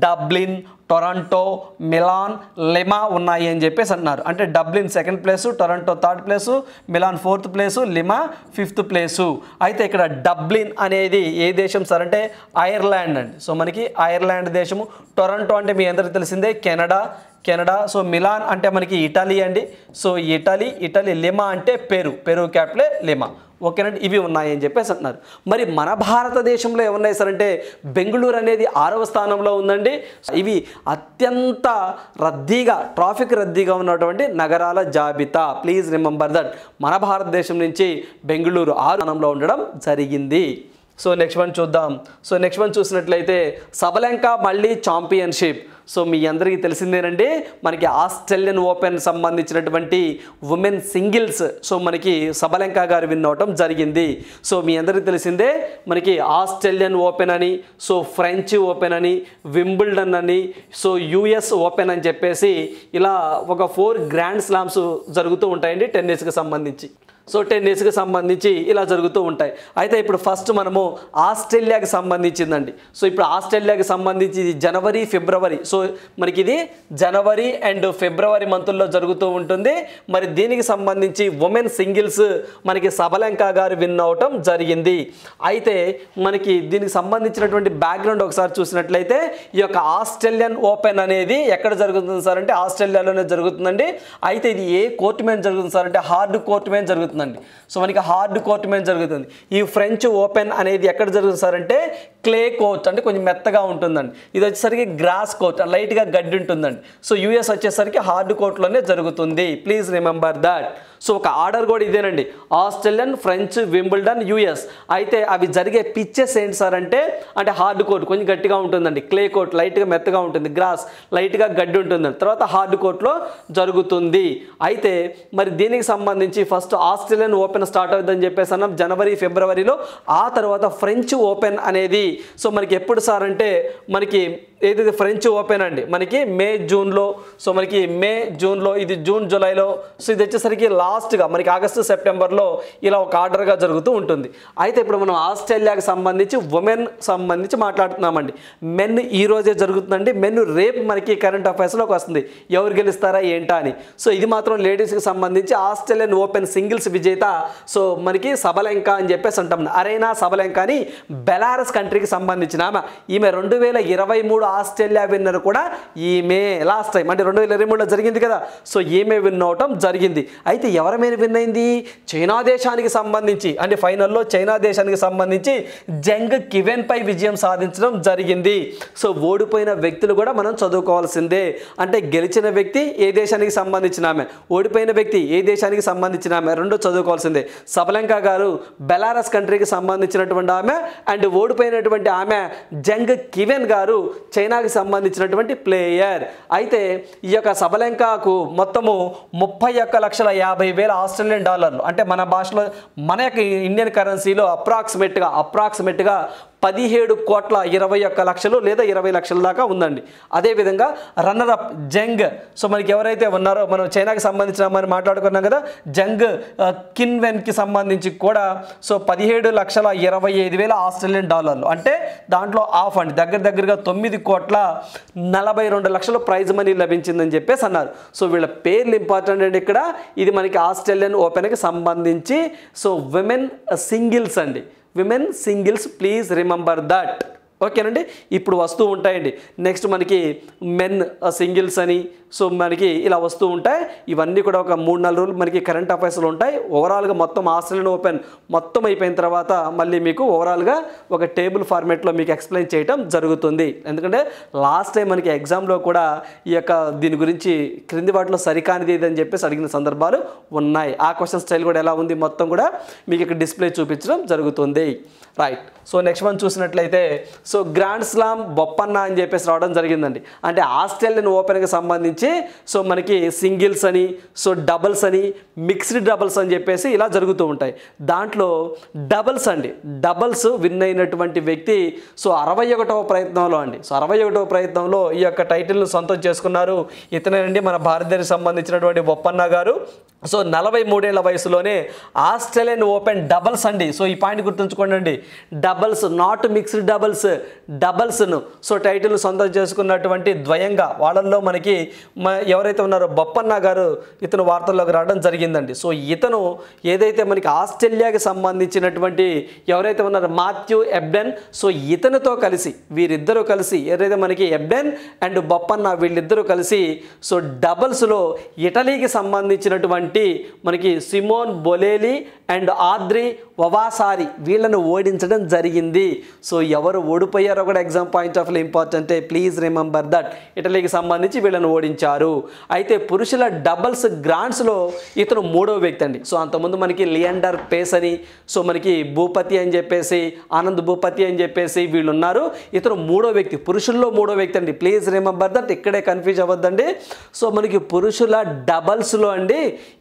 డబ్లిన్, టొరంటో, మిలాన్, లిమా ఉన్నాయి అని చెప్పేసి అన్నారు. అంటే Dublin 2nd place, Toronto 3rd place, Milan 4th place, Lima 5th place. అయితే ఇక్కడ డబ్లిన్ అనేది ఏ దేశం సార్ అంటే ఐర్లాండ్ అండి. సో మనకి ఐర్లాండ్ దేశము. టొరంటో అంటే మీ అందరికీ తెలిసిందే కెనడా. సో మిలాన్ అంటే మనకి ఇటలీ అండి. So Italy. లిమా అంటే పెరు క్యాపిటల్ లిమా. ఓకేనండి. ఇవి ఉన్నాయి అని చెప్పేసి అంటున్నారు. మరి మన భారతదేశంలో ఏమున్నాయి సార్ అంటే బెంగళూరు అనేది 6వ స్థానంలో ఉందండి. ఇవి అత్యంత ట్రాఫిక్ రద్దీగా ఉన్నటువంటి నగరాల జాబితా. Please remember that. మన భారతదేశం నుంచి బెంగళూరు 6వ స్థానంలో ఉండడం జరిగింది. సో నెక్స్ట్ వన్ చూద్దాం. సో నెక్స్ట్ వన్ చూసినట్లయితే సబలంకా మళ్ళీ ఛాంపియన్షిప్. సో మీ అందరికీ తెలిసిందేనండి, మనకి ఆస్ట్రేలియన్ ఓపెన్ సంబంధించినటువంటి ఉమెన్ సింగిల్స్ సో మనకి సబలంకా గారు విన్ అవటం జరిగింది. సో మీ అందరికీ తెలిసిందే మనకి ఆస్ట్రేలియన్ ఓపెన్ అని, సో ఫ్రెంచ్ ఓపెన్ అని, వింబుల్డన్ అని, సో యుఎస్ ఓపెన్ అని చెప్పేసి ఇలా ఒక 4 గ్రాండ్ స్లామ్స్ జరుగుతూ ఉంటాయండి టెన్నిస్కి సంబంధించి. సో టెన్నిస్కి సంబంధించి ఇలా జరుగుతూ ఉంటాయి. అయితే ఇప్పుడు ఫస్ట్ మనము ఆస్ట్రేలియాకి సంబంధించిందండి. సో ఇప్పుడు ఆస్ట్రేలియాకి సంబంధించి జనవరి ఫిబ్రవరి, సో మనకి ఇది జనవరి అండ్ ఫిబ్రవరి మంతుల్లో జరుగుతూ ఉంటుంది. మరి దీనికి సంబంధించి ఉమెన్ సింగిల్స్ మనకి సబలెంకా గారు విన్ అవటం జరిగింది. అయితే మనకి దీనికి సంబంధించినటువంటి బ్యాక్గ్రౌండ్ ఒకసారి చూసినట్లయితే ఈ యొక్క ఆస్ట్రేలియన్ ఓపెన్ అనేది ఎక్కడ జరుగుతుంది సార్ అంటే ఆస్ట్రేలియాలోనే జరుగుతుందండి. అయితే ఇది ఏ కోర్టు మీద జరుగుతుంది సార్ అంటే హార్డ్ కోర్టు మీద జరుగుతుందండి. సో మనకి హార్డ్ కోర్టు మీద జరుగుతుంది. ఈ ఫ్రెంచ్ ఓపెన్ అనేది ఎక్కడ జరుగుతుంది సార్ అంటే క్లే కోర్ట్, అంటే కొంచెం మెత్తగా ఉంటుందండి. ఇది వచ్చేసరికి గ్రాస్ కోర్ట్, లైట్గా గడ్డి ఉంటుందండి. సో యూఎస్ వచ్చేసరికి హార్డ్ కోర్టులోనే జరుగుతుంది. Please remember that. సో ఒక ఆర్డర్ కూడా ఇదేనండి, ఆస్ట్రేలియన్, ఫ్రెంచ్, వింబుల్డన్, యూఎస్. అయితే అవి జరిగే పిచ్చెస్ ఏంటి సార్ అంటే హార్డ్ కోర్ట్ కొంచెం గట్టిగా ఉంటుందండి, క్లే కోర్ట్ లైట్గా మెత్తగా ఉంటుంది, గ్రాస్ లైట్గా గడ్డి ఉంటుందండి, తర్వాత హార్డ్ కోర్ట్లో జరుగుతుంది. అయితే మరి దీనికి సంబంధించి ఫస్ట్ ఆస్ట్రేలియన్ ఓపెన్ స్టార్ట్ అవుతుందని చెప్పేసి అన్నాం జనవరి ఫిబ్రవరిలో. ఆ తర్వాత ఫ్రెంచ్ ఓపెన్ అనేది సో మనకి ఎప్పుడు సార్ అంటే మనకి ఏదైతే ఫ్రెంచ్ ఓపెన్ అండి మనకి మే జూన్లో, సో మనకి మే జూన్లో, ఇది జూన్ జూలైలో, సో ఇది వచ్చేసరికి లాస్ట్గా మనకి ఆగస్టు సెప్టెంబర్లో ఇలా ఒక ఆర్డర్గా జరుగుతూ ఉంటుంది. అయితే ఇప్పుడు మనం ఆస్ట్రేలియాకి సంబంధించి ఉమెన్ సంబంధించి మాట్లాడుతున్నామండి. మెన్ ఈ రోజే జరుగుతుందండి, మెన్ రేపు మనకి కరెంట్ అఫైర్స్లోకి వస్తుంది ఎవరు గెలుస్తారా ఏంటా అని. సో ఇది మాత్రం లేడీస్కి సంబంధించి ఆస్ట్రేలియన్ ఓపెన్ సింగిల్స్ విజేత సో మనకి సబలెంకా అని చెప్పేసి అంటాం. అరేనా సబలెంకా అని బెలారస్ కంట్రీకి సంబంధించిన ఈమె 2023 ఆస్ట్రేలియా విన్నర్ కూడా ఈమె. లాస్ట్ టైం అంటే 2023లో జరిగింది కదా, సో ఈమె విన్ అవటం జరిగింది. అయితే ఎవరి మీద విన్ అయింది? చైనా దేశానికి సంబంధించి, అంటే ఫైనల్లో చైనా దేశానికి సంబంధించి జంగ్ కివెన్ పై విజయం సాధించడం జరిగింది. సో ఓడిపోయిన వ్యక్తులు కూడా మనం చదువుకోవాల్సిందే. అంటే గెలిచిన వ్యక్తి ఏ దేశానికి సంబంధించిన ఆమె, ఓడిపోయిన వ్యక్తి ఏ దేశానికి సంబంధించిన ఆమె, రెండు చదువుకోవాల్సిందే. సబలెంకా గారు బెలారస్ కంట్రీకి సంబంధించినటువంటి ఆమె, అండ్ ఓడిపోయినటువంటి ఆమె జంగ్ కివెన్ గారు చైనాకి సంబంధించినటువంటి ప్లేయర్. అయితే ఈ యొక్క సబలెంకాకు మొత్తము 31,50,000 ఆస్ట్రేలియన్ డాలర్లు, అంటే మన భాషలో మన యొక్క ఇండియన్ కరెన్సీలో అప్రాక్సిమేట్గా 17,21,21,00,000 లేదా 20 లక్షల దాకా ఉందండి. అదేవిధంగా రన్నర్ అప్ జంగ్, సో మనకి ఎవరైతే ఉన్నారో మనం చైనాకి సంబంధించిన మనం మాట్లాడుకున్నాం కదా, జంగ్ కిన్వెన్కి సంబంధించి కూడా సో 17,25,000 ఆస్ట్రేలియన్ డాలర్లు, అంటే దాంట్లో ఆఫ్ అండి దగ్గరగా 9,42,00,000 ప్రైజ్ మనీ లభించిందని చెప్పేసి అన్నారు. సో వీళ్ళ పేర్లు ఇంపార్టెంట్ అండి ఇక్కడ. ఇది మనకి ఆస్ట్రేలియన్ ఓపెన్కి సంబంధించి సో విమెన్ సింగిల్స్ అండి, women singles, please remember that. ఓకేనండి. ఇప్పుడు వస్తూ ఉంటాయండి. నెక్స్ట్ మనకి మెన్ సింగిల్స్ అని సో మనకి ఇలా వస్తూ ఉంటాయి. ఇవన్నీ కూడా ఒక 3-4 రోజులు మనకి కరెంట్ అఫైర్స్లో ఉంటాయి. ఓవరాల్గా మొత్తం ఆస్ట్రేలియన్ ఓపెన్ మొత్తం అయిపోయిన తర్వాత మళ్ళీ మీకు ఓవరాల్గా ఒక టేబుల్ ఫార్మేట్లో మీకు ఎక్స్ప్లెయిన్ చేయడం జరుగుతుంది. ఎందుకంటే లాస్ట్ టైం మనకి ఎగ్జామ్లో కూడా ఈ యొక్క దీని గురించి క్రింది వాటిలో సరికానిది ఏదని చెప్పేసి అడిగిన సందర్భాలు ఉన్నాయి. ఆ క్వశ్చన్ స్టైల్ కూడా ఎలా ఉంది మొత్తం కూడా మీకు ఇక్కడ డిస్ప్లే చూపించడం జరుగుతుంది. రైట్. సో నెక్స్ట్ వన్ చూసినట్లయితే సో గ్రాండ్ స్లామ్ బొప్పన్న అని చెప్పేసి రావడం జరిగిందండి. అంటే ఆస్ట్రేలియన్ ఓపెన్కి సంబంధించి సో మనకి సింగిల్స్ అని, సో డబుల్స్ అని, మిక్స్డ్ డబుల్స్ అని చెప్పేసి ఇలా జరుగుతూ ఉంటాయి. దాంట్లో డబుల్స్ అండి, డబుల్స్ విన్ అయినటువంటి వ్యక్తి సో 61వ ప్రయత్నంలో అండి, సో 61వ ప్రయత్నంలో ఈ యొక్క టైటిల్ను సొంతం చేసుకున్నారు. ఇతనేనండి మన భారతదేశానికి సంబంధించినటువంటి బొప్పన్న గారు. సో 43 ఏళ్ల వయసులోనే ఆస్ట్రేలియన్ ఓపెన్ డబుల్స్ అండి. సో ఈ పాయింట్ గుర్తుంచుకోండి, డబుల్స్, నాట్ మిక్స్డ్ డబుల్స్, డబుల్స్ను సో టైటిల్ సొంతం చేసుకున్నటువంటి ద్వయంగా వాళ్ళల్లో మనకి ఎవరైతే ఉన్నారో బొప్పన్న గారు ఇతను వార్తల్లోకి రావడం జరిగిందండి. సో ఇతను ఏదైతే మనకి ఆస్ట్రేలియాకి సంబంధించినటువంటి ఎవరైతే ఉన్నారో మాథ్యూ ఎబ్డెన్, సో ఇతనితో కలిసి వీరిద్దరూ కలిసి ఏదైతే మనకి ఎబ్డెన్ అండ్ బొప్పన్న వీళ్ళిద్దరూ కలిసి సో డబుల్స్లో ఇటలీకి సంబంధించినటువంటి మనకి సిమోన్ బొలేలి అండ్ ఆద్రి వవాసారి వీళ్ళను ఓడించడం జరిగింది. సో ఎవరు ఓడిపోయారో కూడా exam point of view important, please remember that. ఇటలీకి సంబంధించి వీళ్ళను ఓడించారు. అయితే పురుషుల డబుల్స్ గ్రాండ్స్లో ఇతను 3వ వ్యక్తి అండి. సో అంతకుముందు మనకి లియాండర్ పేస్ అని, సో మనకి భూపతి అని చెప్పేసి, ఆనంద్ భూపతి అని చెప్పేసి వీళ్ళు ఉన్నారు. ఇతను 3వ వ్యక్తి, పురుషుల్లో 3వ వ్యక్తి అండి. ప్లీజ్ రిమెంబర్ దట్, ఇక్కడే కన్ఫ్యూజ్ అవ్వద్దండి. సో మనకి పురుషుల డబల్స్లో అండి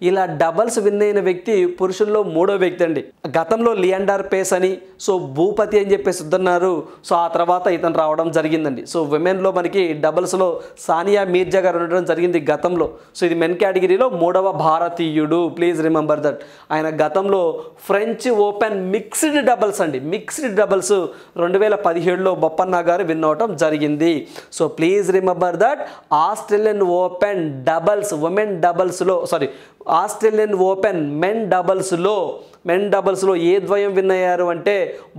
ఇలా డబల్స్ విన్ అయిన వ్యక్తి పురుషుల్లో 3వ వ్యక్తి అండి. గతంలో లియాండర్ పేస్ అని, సో భూపతి అని చెప్పేసి ఉన్నారు. సో ఆ తర్వాత ఇతను రావడం జరిగిందండి. సో విమెన్లో మనకి డబల్స్లో సానియా మీర్జా గారు ఉండడం జరిగింది గతంలో. సో ఇది మెన్ కేటగిరీలో 3వ భారతీయుడు. Please remember that. ఆయన గతంలో ఫ్రెంచ్ ఓపెన్ మిక్స్డ్ డబల్స్ అండి, మిక్స్డ్ డబల్స్ 2017లో బొప్పన్న గారు విన్ అవటం జరిగింది. So please remember that. Australian Open doubles women డబల్స్లో ఆస్ట్రేలియన్ ఓపెన్ మెన్ డబల్స్లో ఏ ద్వయం విన్ అయ్యారు అంటే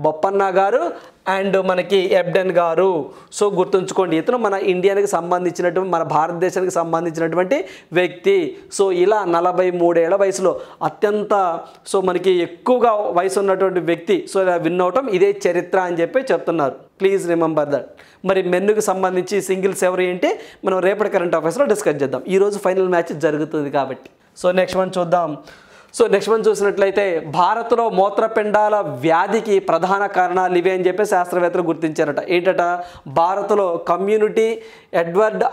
బొప్పన్న గారు అండ్ మనకి ఎబ్డెన్ గారు. సో గుర్తుంచుకోండి, ఇతను మన ఇండియాకి సంబంధించినటువంటి, మన భారతదేశానికి సంబంధించినటువంటి వ్యక్తి. సో ఇలా 43 ఏళ్ల వయసులో అత్యంత మనకి ఎక్కువగా వయసు ఉన్నటువంటి వ్యక్తి సో ఇలా విన్ అవటం ఇదే చరిత్ర అని చెప్పి చెప్తున్నారు. Please remember that. మరి మెన్నుకు సంబంధించి సింగిల్స్ ఎవరు ఏంటి మనం రేపటి కరెంట్ అఫైర్స్లో డిస్కస్ చేద్దాం. ఈరోజు ఫైనల్ మ్యాచ్ జరుగుతుంది కాబట్టి. సో నెక్స్ట్ వన్ చూద్దాం. సో నెక్స్ట్ వన్ చూసినట్లయితే భారత్లో మూత్రపిండాల వ్యాధికి ప్రధాన కారణాలు ఇవే అని చెప్పి శాస్త్రవేత్తలు గుర్తించారట. ఏంటట? భారత్లో community Edward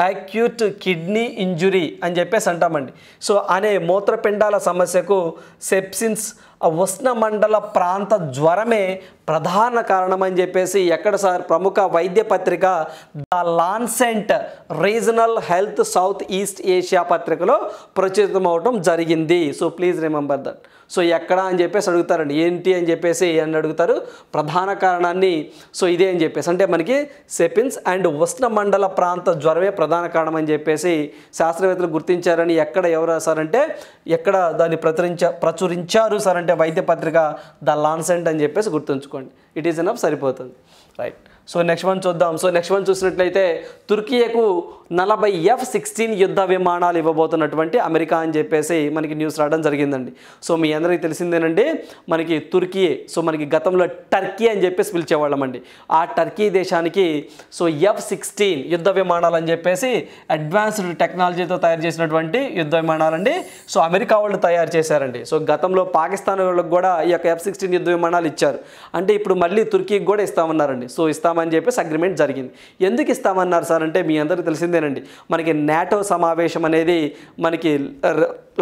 acute kidney injury అని చెప్పేసి అంటామండి. సో అనే మూత్రపిండాల సమస్యకు సెప్సిన్స్ ఉష్ణమండల ప్రాంత జ్వరమే ప్రధాన కారణం అని చెప్పేసి ఎక్కడ సార్? ప్రముఖ వైద్య పత్రిక the Lancet regional health south east Asia పత్రికలో ప్రచురితం అవడం జరిగింది. So please remember that. So ఎక్కడ అని చెప్పేసి అడుగుతారండి. ఏంటి అని చెప్పేసి అని అడుగుతారు. ప్రధాన కారణాన్ని సో ఇదే అని చెప్పేసి అంటే మనకి సెపిన్స్ అండ్ ఉష్ణమండల ప్రాంత జ్వరమే ప్రధాన కారణం అని చెప్పేసి శాస్త్రవేత్తలు గుర్తించారని ఎక్కడ ఎవరు రాశారంటే ఎక్కడ దాన్ని ప్రచురించారు సార్ అంటే వైద్య పత్రిక ద లాన్సెట్ అని చెప్పేసి గుర్తుంచుకోండి. ఇట్ ఈస్ ఎనఫ్, సరిపోతుంది. రైట్. సో నెక్స్ట్ వన్ చూద్దాం. సో నెక్స్ట్ వన్ చూసినట్లయితే తుర్కీయకు 40 F-16 యుద్ధ విమానాలు ఇవ్వబోతున్నటువంటి అమెరికా అని చెప్పేసి మనకి న్యూస్ రావడం జరిగిందండి. సో మీ అందరికీ తెలిసిందేనండి, మనకి తుర్కీ సో మనకి గతంలో టర్కీ అని చెప్పేసి పిలిచేవాళ్ళమండి. ఆ టర్కీ దేశానికి సో F-16 యుద్ధ విమానాలు అని చెప్పేసి అడ్వాన్స్డ్ టెక్నాలజీతో తయారు చేసినటువంటి యుద్ధ విమానాలండి. సో అమెరికా వాళ్ళు తయారు చేశారండి. సో గతంలో పాకిస్తాన్ వాళ్ళకి కూడా ఈ యొక్క F-16 యుద్ధ విమానాలు ఇచ్చారు. అంటే ఇప్పుడు మళ్ళీ తుర్కీకి కూడా ఇస్తామన్నారండి. సో ఇస్తామని చెప్పేసి అగ్రిమెంట్ జరిగింది. ఎందుకు ఇస్తామన్నారు సార్ అంటే మీ అందరికీ తెలిసిందేనండి, మనకి నాటో సమావేశం అనేది మనకి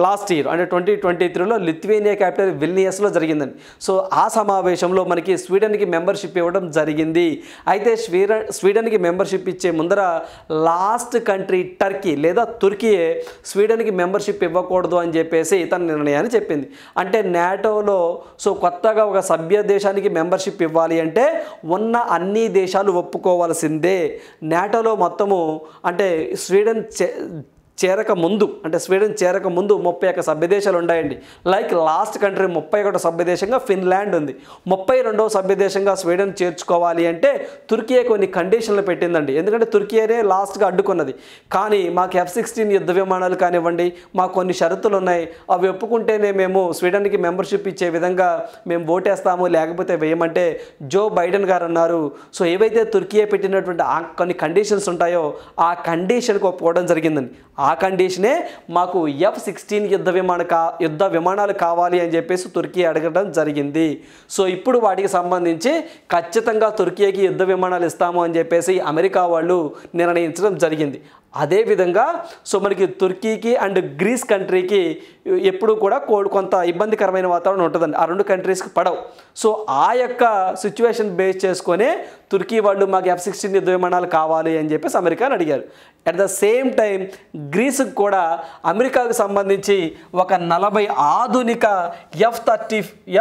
లాస్ట్ ఇయర్ అంటే 2023లో లిథువేనియా క్యాపిటల్ విల్నియస్లో జరిగిందండి. సో ఆ సమావేశంలో మనకి స్వీడన్కి మెంబర్షిప్ ఇవ్వడం జరిగింది. అయితే స్వీడన్కి మెంబర్షిప్ ఇచ్చే ముందర లాస్ట్ కంట్రీ టర్కీ లేదా తుర్కీయే స్వీడన్కి మెంబర్షిప్ ఇవ్వకూడదు అని చెప్పేసి తన నిర్ణయాన్ని చెప్పింది. అంటే నాటోలో సో కొత్తగా ఒక సభ్య దేశానికి మెంబర్షిప్ ఇవ్వాలి అంటే ఉన్న అన్ని దేశాలు ఒప్పుకోవాల్సిందే. నాటోలో మొత్తము అంటే స్వీడన్ చేరక ముందు 31 సభ్య దేశాలు ఉన్నాయండి. లైక్ లాస్ట్ కంట్రీ 31 సభ్య దేశంగా ఫిన్లాండ్ ఉంది. 32వ సభ్య దేశంగా స్వీడన్ చేర్చుకోవాలి అంటే తుర్కీ కొన్ని కండిషన్లు పెట్టిందండి. ఎందుకంటే తుర్కీనే లాస్ట్గా అడ్డుకున్నది. కానీ మాకు F-16 యుద్ధ విమానాలు కానివ్వండి, మాకు కొన్ని షరతులు ఉన్నాయి, అవి ఒప్పుకుంటేనే మేము స్వీడన్కి మెంబర్షిప్ ఇచ్చే విధంగా మేము ఓటేస్తాము, లేకపోతే వేయమంటే జో బైడెన్ గారు అన్నారు. సో ఏవైతే తుర్కీ పెట్టినటువంటి కొన్ని కండిషన్స్ ఉంటాయో ఆ కండిషన్కి ఒప్పుకోవడం జరిగిందండి. ఆ కండిషనే మాకు F-16 యుద్ధ విమానాలు కావాలి అని చెప్పేసి తుర్కీ అడగడం జరిగింది. సో ఇప్పుడు వాటికి సంబంధించి ఖచ్చితంగా తుర్కీకి యుద్ధ విమానాలు ఇస్తాము అని చెప్పేసి అమెరికా వాళ్ళు నిర్ణయించడం జరిగింది. అదేవిధంగా సో మనకి తుర్కీకి అండ్ గ్రీస్ కంట్రీకి ఎప్పుడు కూడా కొంత ఇబ్బందికరమైన వాతావరణం ఉంటుందండి. ఆ రెండు కంట్రీస్కి పడవు. సో ఆ యొక్క సిచ్యువేషన్ బేస్ చేసుకొని తుర్కీ వాళ్ళు మాకు F-16 యుద్ధ విమానాలు కావాలి అని చెప్పేసి అమెరికాని అడిగారు. అట్ ద సేమ్ టైం గ్రీస్కి కూడా అమెరికాకు సంబంధించి ఒక 40 ఆధునిక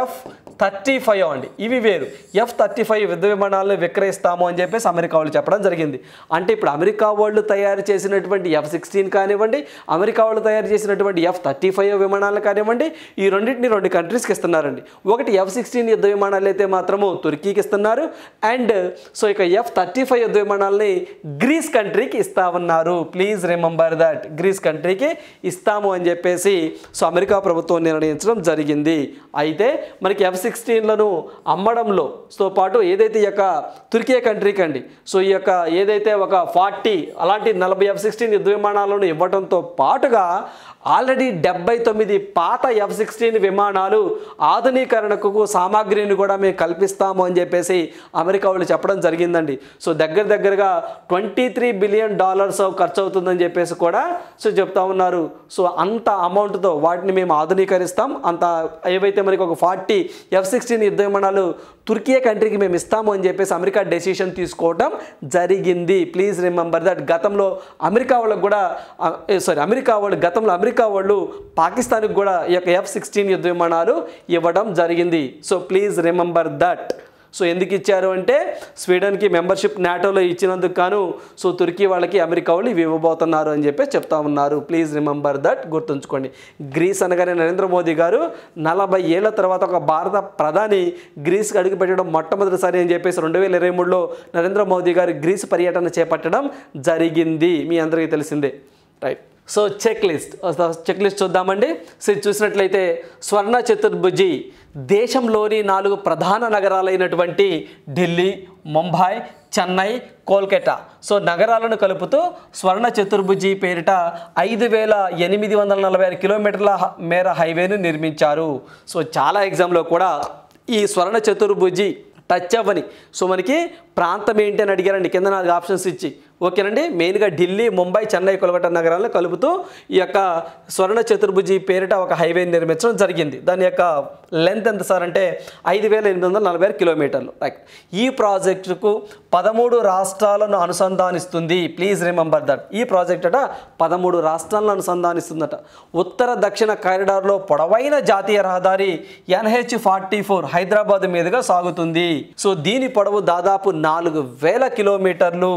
F-35 అండి, ఇవి వేరు F-35 యుద్ధ విమానాలను విక్రయిస్తాము అని చెప్పేసి అమెరికా వాళ్ళు చెప్పడం జరిగింది. అంటే ఇప్పుడు అమెరికా వాళ్ళు తయారు చేసినటువంటి F-16 కానివ్వండి, అమెరికా వాళ్ళు తయారు చేసినటువంటి F-35 విమానాలు కానివ్వండి, ఈ రెండింటిని 2 కంట్రీస్కి ఇస్తున్నారండి. ఒకటి F-16 యుద్ధ విమానాలు అయితే మాత్రము తుర్కీకి ఇస్తున్నారు, అండ్ సో ఇక F-35 యుద్ధ విమానాలని గ్రీస్ కంట్రీకి ఇస్తా ఉన్నారు. ప్లీజ్ రిమెంబర్ దట్, గ్రీస్ కంట్రీకి ఇస్తాము అని చెప్పేసి సో అమెరికా ప్రభుత్వం నిర్ణయించడం జరిగింది. అయితే మనకి F-16లను అమ్మడంలో తో పాటు ఏదైతే ఈ యొక్క తుర్కీ కంట్రీకి అండి సో ఈ యొక్క ఏదైతే ఒక 40 అలాంటి 40 F-16 యుద్ధ విమానాలను ఇవ్వడంతో పాటుగా ఆల్రెడీ 79 పాత F-16 విమానాలు ఆధునీకరణకు సామాగ్రిని కూడా మేము కల్పిస్తాము అని చెప్పేసి అమెరికా వాళ్ళు చెప్పడం జరిగిందండి. సో దగ్గరగా $23 బిలియన్ ఖర్చు అవుతుందని చెప్పేసి కూడా సో చెప్తా ఉన్నారు. సో అంత అమౌంట్తో వాటిని మేము ఆధునీకరిస్తాం, అంత ఏవైతే మనకి ఒక 40 F-16 యుద్ధ విమానాలు తుర్కీ కంట్రీకి మేము ఇస్తాము అని చెప్పేసి అమెరికా డెసిషన్ తీసుకోవడం జరిగింది. Please remember that. గతంలో అమెరికా వాళ్ళు పాకిస్తాన్కి కూడా ఈ యొక్క F-16 యుద్ధ విమానాలు ఇవ్వడం జరిగింది. So please remember that. So ఎందుకు ఇచ్చారు అంటే స్వీడన్కి మెంబర్షిప్ నాటోలో ఇచ్చినందుకు గాను సో తుర్కీ వాళ్ళకి అమెరికా వాళ్ళు ఇవి ఇవ్వబోతున్నారు అని చెప్పి చెప్తా ఉన్నారు. ప్లీజ్ రిమెంబర్ దట్, గుర్తుంచుకోండి. గ్రీస్ అనగానే నరేంద్ర మోదీ గారు 40 ఏళ్ల తర్వాత ఒక భారత ప్రధాని గ్రీస్కి అడుగుపెట్టడం మొట్టమొదటిసారి అని చెప్పేసి 2023లో నరేంద్ర మోదీ గారు గ్రీస్ పర్యటన చేపట్టడం జరిగింది. మీ అందరికీ తెలిసిందే, రైట్? సో చెక్ లిస్ట్ చూద్దామండి. సో చూసినట్లయితే స్వర్ణ చతుర్భుజి దేశంలోని 4 ప్రధాన నగరాలైనటువంటి ఢిల్లీ, ముంబై, చెన్నై, కోల్కతా సో నగరాలను కలుపుతూ స్వర్ణ చతుర్భుజి పేరిట 5846 కిలోమీటర్ల మేర హైవేను నిర్మించారు. సో చాలా ఎగ్జామ్లో కూడా ఈ స్వర్ణ చతుర్భుజి టచ్ అవ్వని సో మనకి ప్రాంతం ఏంటి అని అడిగారండి కింద 4 ఆప్షన్స్ ఇచ్చి. ఓకేనండి, మెయిన్గా ఢిల్లీ, ముంబై, చెన్నై, కోల్కతా నగరాలను కలుపుతూ ఈ యొక్క స్వర్ణ చతుర్భుజి పేరిట ఒక హైవే నిర్మించడం జరిగింది. దాని యొక్క లెంత్ ఎంత సార్ అంటే 5846 కిలోమీటర్లు. రైట్. ఈ ప్రాజెక్టుకు 13 రాష్ట్రాలను అనుసంధానిస్తుంది. Please remember that. ఈ ప్రాజెక్ట్ అట 13 రాష్ట్రాలను అనుసంధానిస్తుందట. ఉత్తర దక్షిణ కారిడార్లో పొడవైన జాతీయ రహదారి NH44 హైదరాబాద్ మీదుగా సాగుతుంది. సో దీని పొడవు దాదాపు 4000 కిలోమీటర్లు.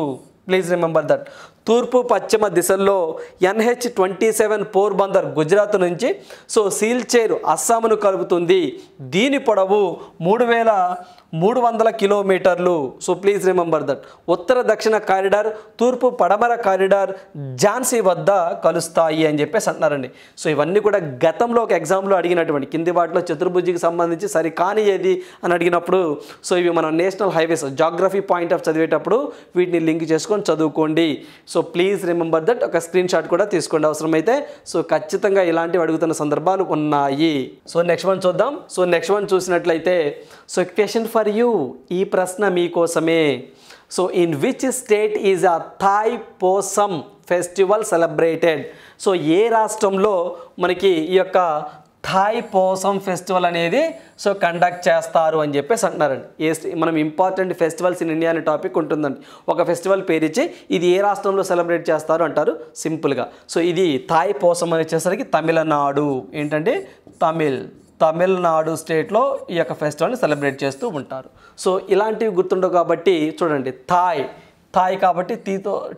Please remember that. తూర్పు పశ్చిమ దిశల్లో NH27 పోర్బందర్ గుజరాత్ నుంచి సో సిల్చేరు అస్సాంను కలుపుతుంది. దీని పొడవు 3300 కిలోమీటర్లు. So please remember that. ఉత్తర దక్షిణ కారిడార్, తూర్పు పడమర కారిడార్ ఝాన్సీ వద్ద కలుస్తాయి అని చెప్పేసి అంటున్నారండి. సో ఇవన్నీ కూడా గతంలో ఒక ఎగ్జామ్లో అడిగినటువంటి కింది వాటిలో చతుర్భుజికి సంబంధించి సరికాని ఏది అని అడిగినప్పుడు సో ఇవి మనం national highways geography point of చదివేటప్పుడు వీటిని లింక్ చేసుకొని చదువుకోండి. So please remember that. ఒక స్క్రీన్ షాట్ కూడా తీసుకోండి అవసరమైతే. సో ఖచ్చితంగా ఇలాంటివి అడుగుతున్న సందర్భాలు ఉన్నాయి. సో నెక్స్ట్ వన్ చూద్దాం. సో నెక్స్ట్ వన్ చూసినట్లయితే సో క్వశ్చన్ ఫర్ యూ, ఈ ప్రశ్న మీకోసమే. So in which state is a Thai Pusam festival celebrated? So ఏ రాష్ట్రంలో మనకి ఈ యొక్క థాయ్ పోసమ్ ఫెస్టివల్ అనేది సో కండక్ట్ చేస్తారు అని చెప్పేసి అంటున్నారండి. మనం ఇంపార్టెంట్ ఫెస్టివల్స్ ఇన్ ఇండియా అనే టాపిక్ ఉంటుందండి. ఒక ఫెస్టివల్ పేరు ఇచ్చి ఇది ఏ రాష్ట్రంలో సెలబ్రేట్ చేస్తారు అంటారు సింపుల్గా. సో ఇది థాయ్ పోసమ్ అని వచ్చేసరికి తమిళనాడు. ఏంటంటే తమిళనాడు స్టేట్లో ఈ యొక్క ఫెస్టివల్ని సెలబ్రేట్ చేస్తూ ఉంటారు. సో ఇలాంటివి గుర్తుండవు కాబట్టి చూడండి, థాయ్ కాబట్టి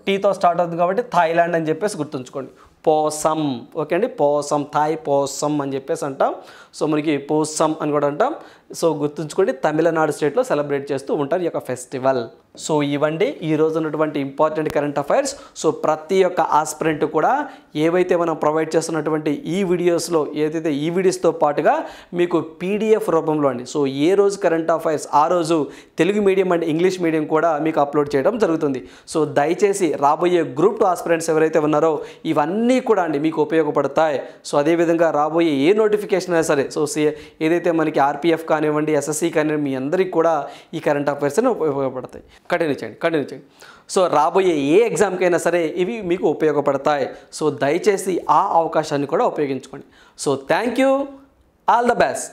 టీతో స్టార్ట్ అవుతుంది కాబట్టి థాయిలాండ్ అని చెప్పేసి గుర్తుంచుకోండి. పోసమ్, ఓకే అండి, పోసమ్, థాయ్ పోసమ్ అని చెప్పేసి అంటాం. సో మనకి పోసమ్ అని కూడా అంటాం. సో గుర్తుంచుకోండి, తమిళనాడు స్టేట్లో సెలబ్రేట్ చేస్తూ ఉంటారు ఈ యొక్క ఫెస్టివల్. సో ఇవండి ఈరోజు ఉన్నటువంటి ఇంపార్టెంట్ కరెంట్ అఫైర్స్. సో ప్రతి ఒక్క ఆస్పిరెంట్ కూడా ఏవైతే మనం ప్రొవైడ్ చేస్తున్నటువంటి ఈ వీడియోస్లో ఏదైతే ఈ వీడియోస్తో పాటుగా మీకు PDF రూపంలో అండి. సో ఏ రోజు కరెంట్ అఫైర్స్ ఆ రోజు Telugu medium and English medium కూడా మీకు అప్లోడ్ చేయడం జరుగుతుంది. సో దయచేసి రాబోయే గ్రూప్ 2 ఆస్పిరెంట్స్ ఎవరైతే ఉన్నారో ఇవన్నీ కూడా అండి మీకు ఉపయోగపడతాయి. సో అదేవిధంగా రాబోయే ఏ నోటిఫికేషన్ అయినా సరే సో ఏదైతే మనకి RPF కానివ్వండి, SSC కానివ్వండి, మీ అందరికీ కూడా ఈ కరెంట్ అఫైర్స్ అని ఉపయోగపడతాయి. కంటిన్యూ చేయండి. సో రాబోయే ఏ ఎగ్జామ్కైనా సరే ఇవి మీకు ఉపయోగపడతాయి. సో దయచేసి ఆ అవకాశాన్ని కూడా ఉపయోగించుకోండి. So thank you, all the best.